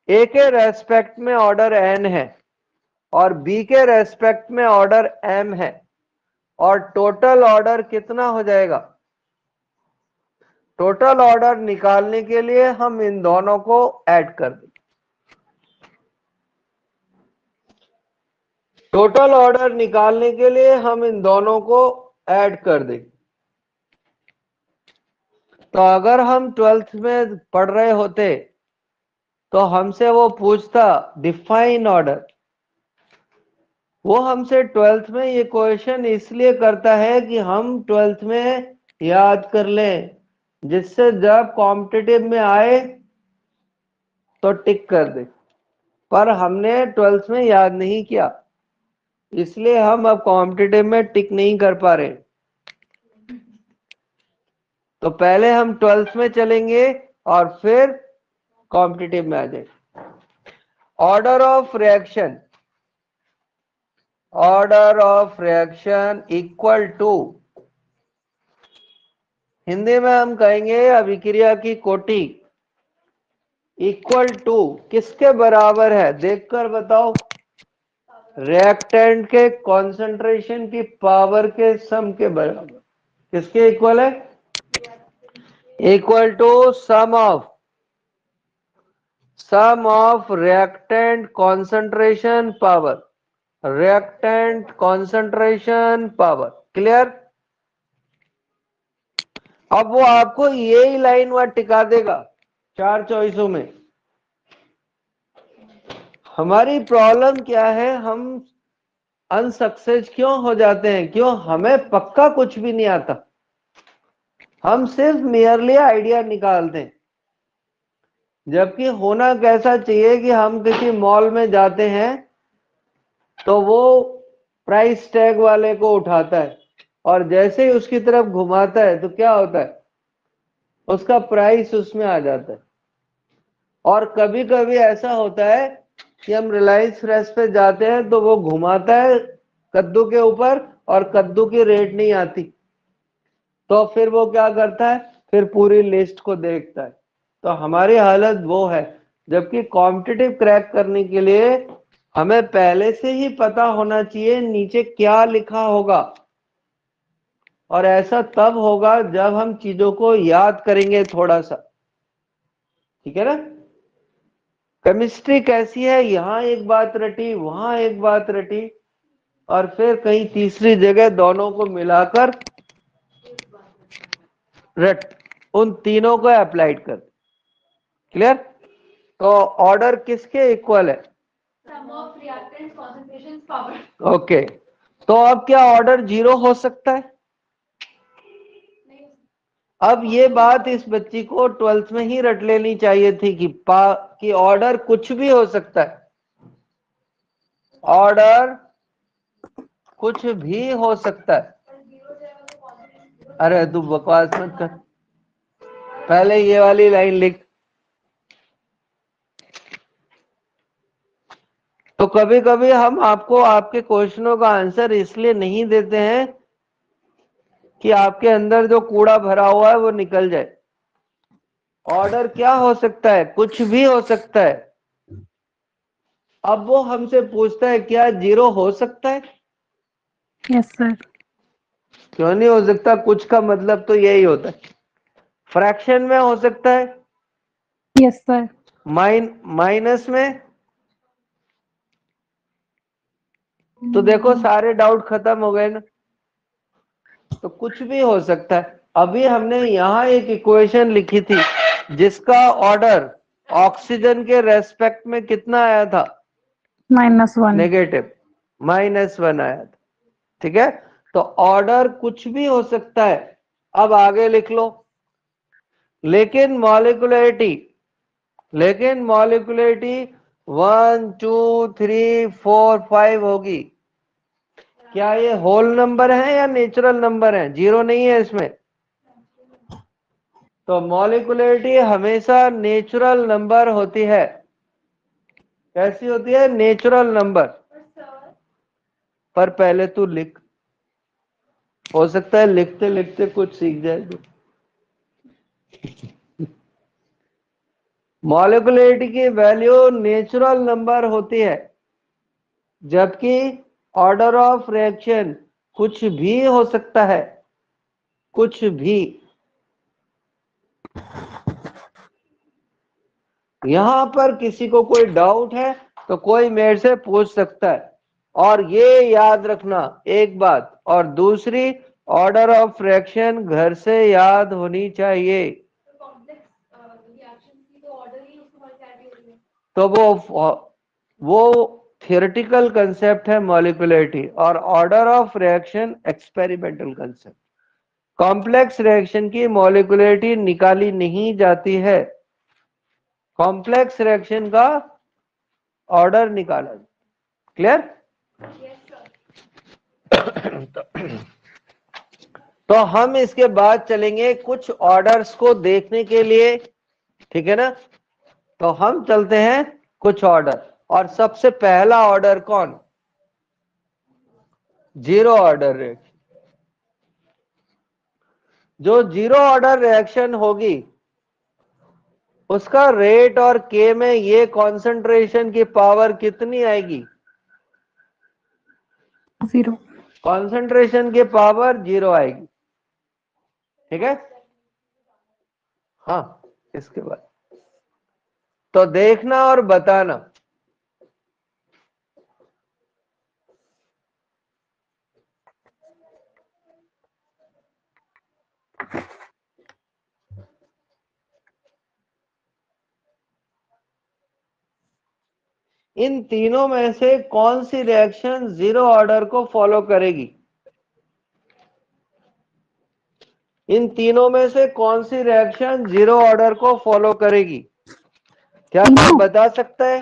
ए के रेस्पेक्ट में ऑर्डर एन है और बी के रेस्पेक्ट में ऑर्डर एम है, और टोटल ऑर्डर कितना हो जाएगा? टोटल ऑर्डर निकालने के लिए हम इन दोनों को ऐड कर दें। टोटल ऑर्डर निकालने के लिए हम इन दोनों को ऐड कर दें। तो अगर हम 12th में पढ़ रहे होते तो हमसे वो पूछता डिफाइन ऑर्डर। वो हमसे 12th में ये क्वेश्चन इसलिए करता है कि हम 12th में याद कर लें, जिससे जब कॉम्पिटिटिव में आए तो टिक कर दे। पर हमने 12th में याद नहीं किया, इसलिए हम अब कॉम्पिटिटिव में टिक नहीं कर पा रहे। तो पहले हम 12th में चलेंगे और फिर कॉम्पिटिटिव में आ जाए। Order of reaction, order of reaction equal to, Hindi में हम कहेंगे अभिक्रिया की कोटि इक्वल टू किसके बराबर है? देखकर बताओ। रिएक्टेंट के कॉन्सेंट्रेशन की पावर के सम के बराबर। किसके इक्वल है? Equal to sum of reactant concentration power, reactant concentration power. Clear? अब वो आपको यही लाइन वहां टिका देगा 4 चॉइसों में। हमारी प्रॉब्लम क्या है, हम अनसक्सेस क्यों हो जाते हैं? क्यों? हमें पक्का कुछ भी नहीं आता, हम सिर्फ नियरली आइडिया निकालते हैं। जबकि होना कैसा चाहिए कि हम किसी मॉल में जाते हैं तो वो प्राइस टैग वाले को उठाता है और जैसे ही उसकी तरफ घुमाता है तो क्या होता है? उसका प्राइस उसमें आ जाता है। और कभी कभी ऐसा होता है कि हम रिलायंस फ्रेश पे जाते हैं तो वो घुमाता है कद्दू के ऊपर और कद्दू की रेट नहीं आती, तो फिर वो क्या करता है? फिर पूरी लिस्ट को देखता है। तो हमारी हालत वो है। जबकि कॉम्पिटिटिव क्रैक करने के लिए हमें पहले से ही पता होना चाहिए नीचे क्या लिखा होगा, और ऐसा तब होगा जब हम चीजों को याद करेंगे थोड़ा सा। ठीक है ना? केमिस्ट्री कैसी है, यहां एक बात रटी वहां एक बात रटी और फिर कहीं तीसरी जगह दोनों को मिलाकर रट, उन तीनों को अप्लाइड कर। क्लियर? तो ऑर्डर किसके इक्वल है? Sum of reactants concentration power. Okay. तो अब क्या ऑर्डर 0 हो सकता है? नहीं, अब ये बात इस बच्ची को 12th में ही रट लेनी चाहिए थी कि ऑर्डर कुछ भी हो सकता है, ऑर्डर कुछ भी हो सकता है। अरे तू बकवास मत कर, पहले ये वाली लाइन लिख। तो कभी कभी हम आपको आपके क्वेश्चनों का आंसर इसलिए नहीं देते हैं कि आपके अंदर जो कूड़ा भरा हुआ है वो निकल जाए। ऑर्डर क्या हो सकता है? कुछ भी हो सकता है। अब वो हमसे पूछता है क्या 0 हो सकता है? Yes sir. क्यों नहीं हो सकता? कुछ का मतलब तो यही होता है। फ्रैक्शन में हो सकता है? Yes sir. माइनस में? तो देखो सारे डाउट खत्म हो गए ना। तो कुछ भी हो सकता है। अभी हमने यहाँ एक इक्वेशन लिखी थी जिसका ऑर्डर ऑक्सीजन के रेस्पेक्ट में कितना आया था? -1। नेगेटिव, -1 आया था। ठीक है, तो ऑर्डर कुछ भी हो सकता है। अब आगे लिख लो, लेकिन मॉलिक्युलरिटी 1 2 3 4 5 होगी। क्या ये होल नंबर है या नेचुरल नंबर है? 0 नहीं है इसमें। तो मॉलिक्युलरिटी हमेशा नेचुरल नंबर होती है। कैसी होती है? Natural number. पर पहले तू लिख, हो सकता है लिखते लिखते कुछ सीख जाए तू। मॉलिक्युलरिटी की वैल्यू नेचुरल नंबर होती है, जबकि ऑर्डर ऑफ रिएक्शन कुछ भी हो सकता है, कुछ भी। यहां पर किसी को कोई डाउट है तो कोई मेरे से पूछ सकता है। और ये याद रखना एक बात, और दूसरी, ऑर्डर ऑफ फ्रैक्शन घर से याद होनी चाहिए। तो वो थियोरेटिकल कंसेप्ट है मॉलिक्युलरिटी, और order of reaction experimental concept. Complex reaction की मॉलिक्युलरिटी निकाली नहीं जाती है, कॉम्प्लेक्स रिएक्शन का ऑर्डर निकाला। क्लियर? तो हम इसके बाद चलेंगे कुछ ऑर्डर्स को देखने के लिए। ठीक है ना? तो हम चलते हैं कुछ ऑर्डर, और सबसे पहला ऑर्डर कौन? 0 ऑर्डर रिएक्शन। जो 0 ऑर्डर रिएक्शन होगी उसका रेट और के में ये कॉन्सेंट्रेशन की पावर कितनी आएगी? 0। कॉन्सेंट्रेशन की पावर 0 आएगी। ठीक है? हाँ, इसके बाद तो देखना और बताना। इन तीनों में से कौन सी रिएक्शन 0 ऑर्डर को फॉलो करेगी? इन तीनों में से कौन सी रिएक्शन 0 ऑर्डर को फॉलो करेगी? क्या कोई तीनों बता सकता है?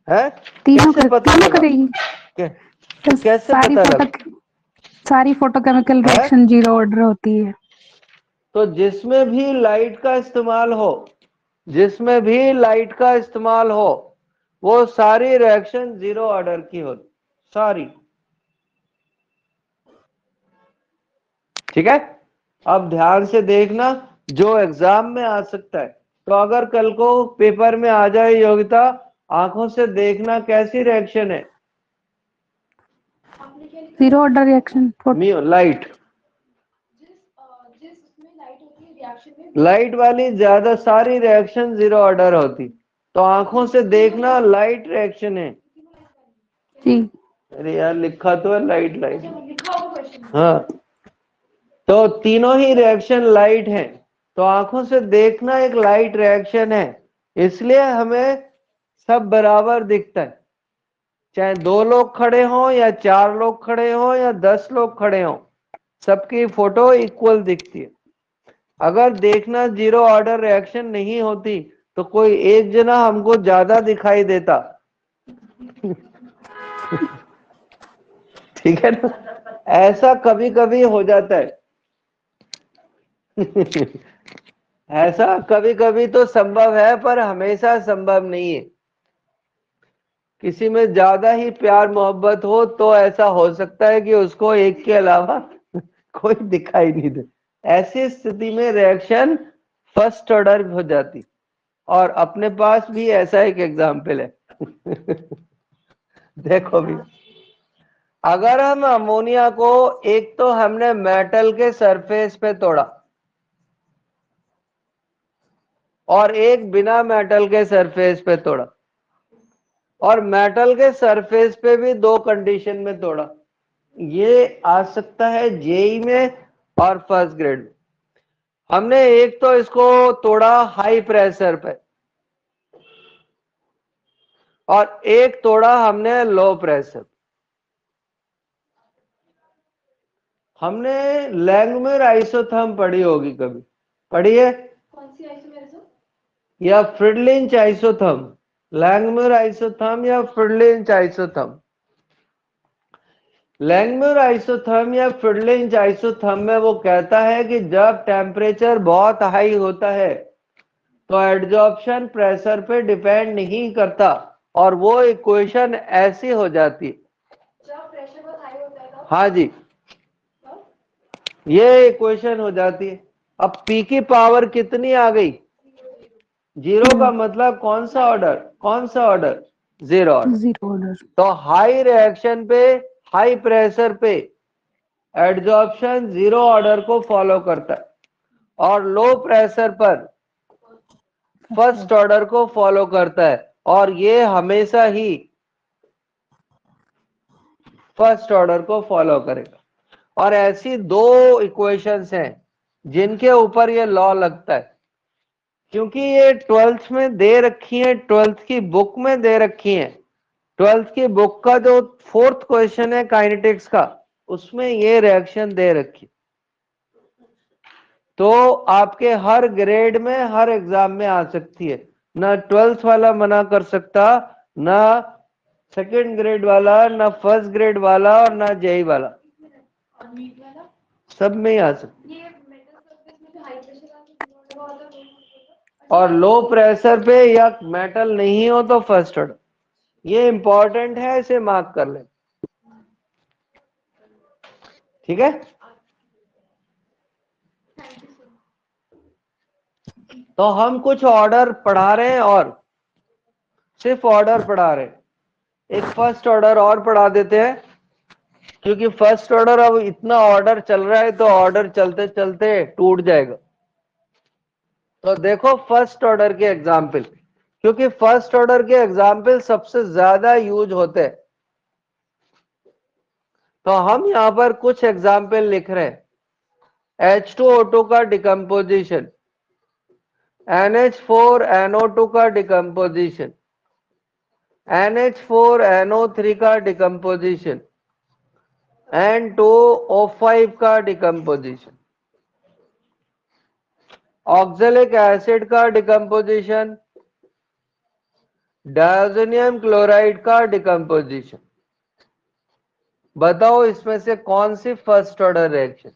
हैं? तीनों कैसे पता तीनों लगा? करेगी। तो कैसे पता लगा? सारी फोटोकेमिकल है? रिएक्शन 0 ऑर्डर होती है। तो जिसमें भी लाइट का इस्तेमाल हो, जिसमें भी लाइट का इस्तेमाल हो, वो सारी रिएक्शन 0 ऑर्डर की होती, सारी। ठीक है? अब ध्यान से देखना, जो एग्जाम में आ सकता है। तो अगर कल को पेपर में आ जाए योग्यता, आंखों से देखना कैसी रिएक्शन है? 0 ऑर्डर रिएक्शन। लाइट, जिस उसमें लाइट होती है रिएक्शन में, लाइट वाली ज्यादा सारी रिएक्शन 0 ऑर्डर होती। तो आंखों से देखना लाइट रिएक्शन है। जी। अरे यार लिखा तो है लाइट, लाइट। लिखा हुआ क्वेश्चन। हाँ, तो तीनों ही रिएक्शन लाइट हैं। तो आंखों से देखना एक लाइट रिएक्शन है, इसलिए हमें सब बराबर दिखता है। चाहे 2 लोग खड़े हों या 4 लोग खड़े हों या 10 लोग खड़े हों, सबकी फोटो इक्वल दिखती है। अगर देखना जीरो ऑर्डर रिएक्शन नहीं होती तो कोई एक जना हमको ज्यादा दिखाई देता। ठीक है ना, ऐसा कभी कभी हो जाता है। ऐसा कभी कभी तो संभव है पर हमेशा संभव नहीं है। किसी में ज्यादा ही प्यार मोहब्बत हो तो ऐसा हो सकता है कि उसको एक के अलावा कोई दिखाई नहीं दे। ऐसी स्थिति में रिएक्शन फर्स्ट ऑर्डर हो जाती। और अपने पास भी ऐसा एक एग्जाम्पल है। देखो भी, अगर हम अमोनिया को एक तो हमने मेटल के सरफेस पे तोड़ा और एक बिना मेटल के सरफेस पे तोड़ा, और मेटल के सरफेस पे भी दो कंडीशन में तोड़ा, ये आ सकता है जेई में और फर्स्ट ग्रेड में। हमने एक तो इसको तोड़ा हाई प्रेशर पे और एक तोड़ा हमने लो प्रेशर। हमने लैंगमुर आइसोथर्म पढ़ी होगी, कभी पढ़ी है? कौन सी आइसोमेरिज्म? या फ्रिडलिंच आइसोथर्म, लैंगमुर आइसोथर्म या फ्रिडलिंच आइसोथर्म। लैंगमुर आइसोथर्म या फ्रिडलिंच आइसोथर्म में वो कहता है कि जब टेम्परेचर बहुत हाई होता है तो एडजॉर्प्शन प्रेशर पे डिपेंड नहीं करता, और वो इक्वेशन ऐसी हो जाती है। जब प्रेशर बहुत हाई होता है तब? हाँ जी, तब? ये इक्वेशन हो जाती है। अब पी की पावर कितनी आ गई? जीरो का मतलब कौन सा ऑर्डर? कौन सा order? Zero order. Zero order. तो हाई रिएक्शन पे, हाई प्रेशर पे एडजॉर्प्शन जीरो ऑर्डर को फॉलो करता है, और लो प्रेशर पर फर्स्ट ऑर्डर को फॉलो करता है, और ये हमेशा ही फर्स्ट ऑर्डर को फॉलो करेगा। और ऐसी दो इक्वेशंस हैं जिनके ऊपर ये लॉ लगता है, क्योंकि ये 12th में दे रखी है, 12th की बुक में दे रखी है। 12th की बुक का जो 4th क्वेश्चन है काइनेटिक्स का, उसमें ये रिएक्शन दे रखी। तो आपके हर ग्रेड में, हर एग्जाम में आ सकती है। ना 12th वाला मना कर सकता, ना सेकंड ग्रेड वाला, ना फर्स्ट ग्रेड वाला, और ना जेई वाला, और मीट वाला? सब में ही आ सकती। ये मेटल सरफेस में जो हाई प्रेशर का जीरो ऑर्डर होता है और लो प्रेशर पे या मेटल नहीं हो तो फर्स्ट ऑर्डर। ये इंपॉर्टेंट है, इसे मार्क कर ले। ठीक है, तो हम कुछ ऑर्डर पढ़ा रहे हैं और सिर्फ ऑर्डर पढ़ा रहे हैं। एक फर्स्ट ऑर्डर और पढ़ा देते हैं, क्योंकि फर्स्ट ऑर्डर अब इतना ऑर्डर चल रहा है तो ऑर्डर चलते चलते टूट जाएगा। तो देखो फर्स्ट ऑर्डर के एग्जाम्पल, क्योंकि फर्स्ट ऑर्डर के एग्जाम्पल सबसे ज्यादा यूज होते हैं, तो हम यहां पर कुछ एग्जाम्पल लिख रहे हैं। H2O2 का डिकम्पोजिशन, NH4NO2 का डिकम्पोजिशन, NH4NO3 का डिकम्पोजिशन, N2O5 का डिकम्पोजिशन, ऑक्जेलिक एसिड का डिकम्पोजिशन, डायजोनियम क्लोराइड का डिकम्पोजिशन। बताओ इसमें से कौन सी फर्स्ट ऑर्डर रिएक्शन?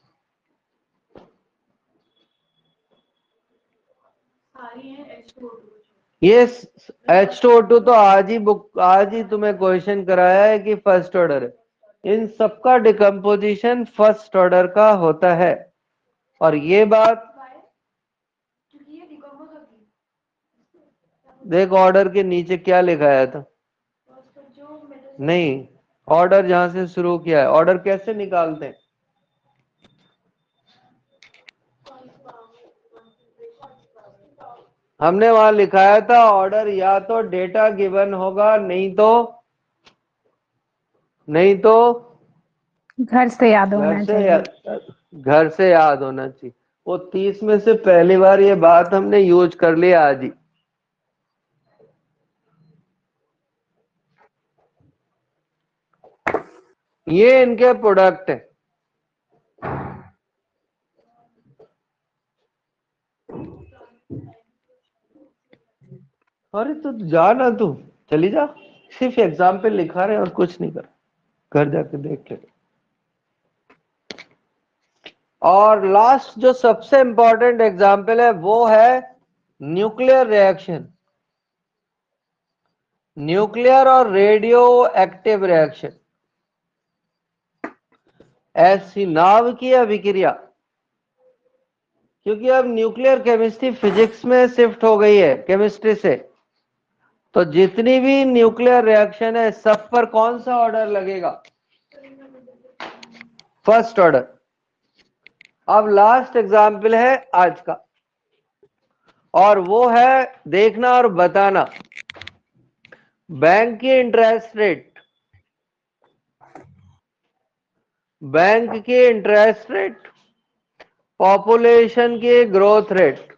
सारी हैं H2O2। ये H2O2 तो आज ही तुम्हें क्वेश्चन कराया है कि फर्स्ट ऑर्डर है। इन सबका डिकम्पोजिशन फर्स्ट ऑर्डर का होता है। और ये बात क्योंकि ये डिकम्पोज होती है। देख, ऑर्डर के नीचे क्या लिखाया था? जो मेटल नहीं, ऑर्डर जहां से शुरू किया है, ऑर्डर कैसे निकालते हैं? हमने वहां लिखाया था ऑर्डर या तो डेटा गिवन होगा, नहीं तो घर से याद होना चाहिए। घर से याद होना चाहिए। वो 30 में से पहली बार ये बात हमने यूज कर लिया आज ही। ये इनके प्रोडक्ट है। अरे तो जा ना, तू चली जा, सिर्फ एग्जाम पे लिखा रहे और कुछ नहीं कर, घर जाके देख ले। और लास्ट जो सबसे इंपॉर्टेंट एग्जाम्पल है वो है न्यूक्लियर रिएक्शन, न्यूक्लियर और रेडियो एक्टिव रिएक्शन। ऐसी नाव की अभिक्रिया, क्योंकि अब न्यूक्लियर केमिस्ट्री फिजिक्स में शिफ्ट हो गई है केमिस्ट्री से, तो जितनी भी न्यूक्लियर रिएक्शन है सब पर कौन सा ऑर्डर लगेगा? First order. अब लास्ट एग्जाम्पल है आज का, और वो है देखना और बताना बैंक की इंटरेस्ट रेट, बैंक की इंटरेस्ट रेट, पॉपुलेशन की growth rate,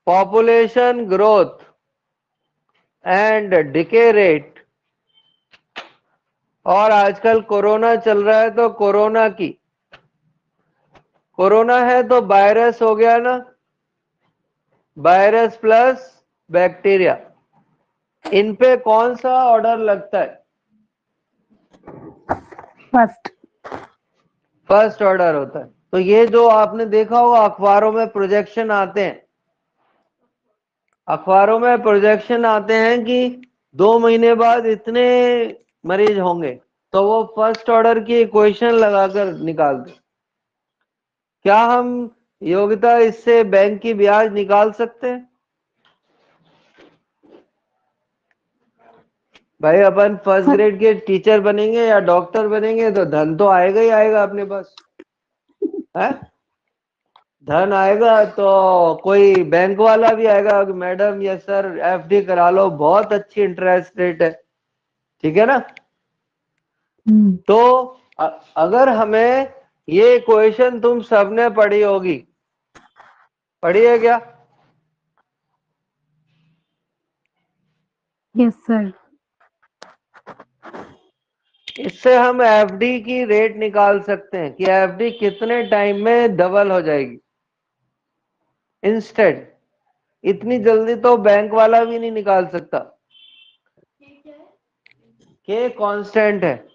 population growth and decay rate, और आजकल कोरोना चल रहा है तो कोरोना की, कोरोना है तो वायरस हो गया ना, वायरस प्लस बैक्टीरिया, इन पे कौन सा ऑर्डर लगता है? फर्स्ट। फर्स्ट ऑर्डर होता है। तो ये जो आपने देखा होगा अखबारों में प्रोजेक्शन आते हैं, अखबारों में प्रोजेक्शन आते हैं कि 2 महीने बाद इतने मरीज होंगे, तो वो फर्स्ट ऑर्डर की इक्वेशन लगाकर निकाल दे। क्या हम योग्यता इससे बैंक की ब्याज निकाल सकते हैं? भाई अपन फर्स्ट ग्रेड के टीचर बनेंगे या डॉक्टर बनेंगे तो धन तो आएगा ही आएगा अपने पास, है? धन आएगा तो कोई बैंक वाला भी आएगा कि मैडम या सर एफडी करा लो, बहुत अच्छी इंटरेस्ट रेट है, ठीक है ना? तो अगर हमें ये इक्वेशन तुम सबने पढ़ी होगी, पढ़ी है क्या? Yes sir. इससे हम एफडी की रेट निकाल सकते हैं कि एफडी कितने टाइम में डबल हो जाएगी इंस्टेंट। इतनी जल्दी तो बैंक वाला भी नहीं निकाल सकता। के कांस्टेंट है।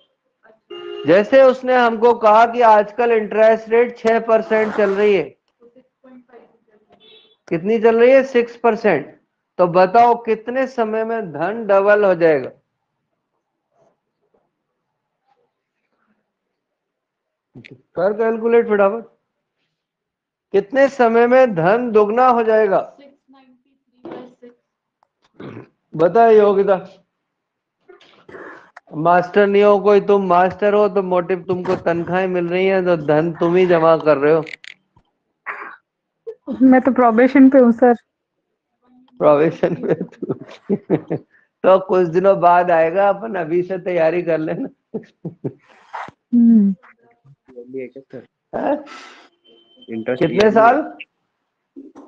जैसे उसने हमको कहा कि आजकल इंटरेस्ट रेट 6% चल रही है, कितनी चल रही है? 6%। तो बताओ कितने समय में धन डबल हो जाएगा? कर कैलकुलेट फटाफट, कितने समय में धन दुगना हो जाएगा? 693/6। बताओ योगिता। मास्टर नहीं हो कोई, तुम मास्टर हो तो मोटिव तुमको तनख्वाहें मिल रही हैं तो धन तुम ही जमा कर रहे हो। मैं तो प्रोबेशन पे हूँ सर। प्रोविजन पे तो कुछ दिनों बाद आएगा, अपन अभी से तैयारी कर लेना। हैं? कितने साल?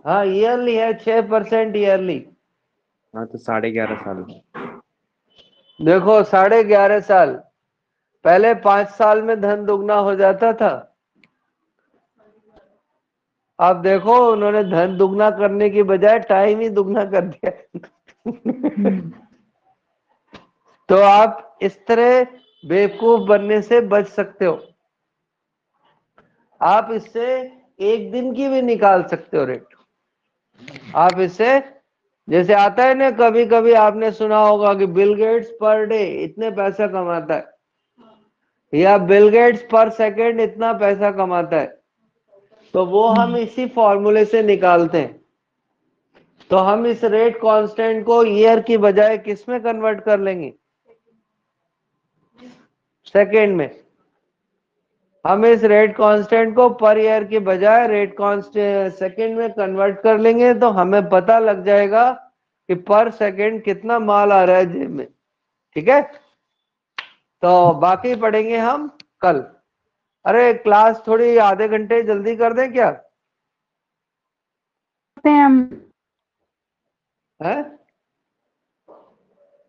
हाँ ईयरली है, 6% ईयरली। हाँ तो 11.5 साल। देखो 11.5 साल, पहले 5 साल में धन दुगना हो जाता था, अब देखो उन्होंने धन दुगना करने की बजाय टाइम ही दुगना कर दिया। तो आप इस तरह बेवकूफ बनने से बच सकते हो। आप इससे एक दिन की भी निकाल सकते हो रेट। आप इससे, जैसे आता है ना, कभी कभी आपने सुना होगा कि बिल गेट्स पर डे इतने पैसा कमाता है, या बिल गेट्स पर सेकंड इतना पैसा कमाता है, तो वो हम इसी फॉर्मूले से निकालते हैं। तो हम इस रेट कांस्टेंट को ईयर की बजाय किस में कन्वर्ट कर लेंगे? सेकंड में। हम इस रेट कांस्टेंट को पर ईयर की बजाय रेट कांस्टेंट सेकंड में कन्वर्ट कर लेंगे, तो हमें पता लग जाएगा कि पर सेकंड कितना माल आ रहा है जेब में। ठीक है, तो बाकी पढ़ेंगे हम कल। अरे क्लास थोड़ी आधे घंटे जल्दी कर दें क्या? हम है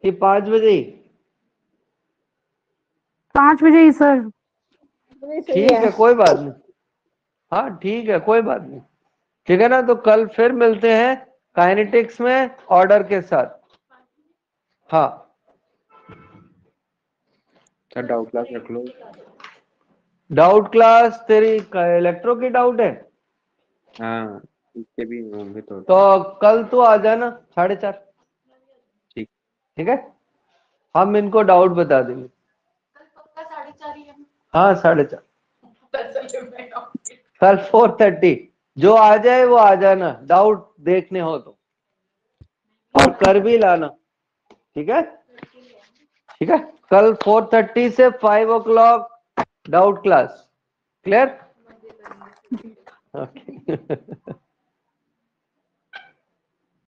कि 5 बजे ही? 5 बजे ही सर। नहीं सही ठीक है, कोई बात नहीं। हाँ ठीक है, कोई बात नहीं। ठीक है ना। तो कल फिर मिलते हैं काइनेटिक्स में ऑर्डर के साथ। हाँ सर डाउट क्लास रख लो। डाउट क्लास तेरी इलेक्ट्रो की डाउट है, हाँ इसके भी होंगे तो तो कल तू आ जाना 4:30। ठीक। ठीक है, हम इनको डाउट बता देंगे। कल पक्का 4:30 ही है। हाँ 4:30। चलिए मैं आऊंगी। कल 4:30 जो आ जाए वो आ जाना, डाउट देखने हो तो, और कर भी लाना। ठीक है, ठीक है। कल 4:30 से 5 o'clock doubt class. Clear? Okay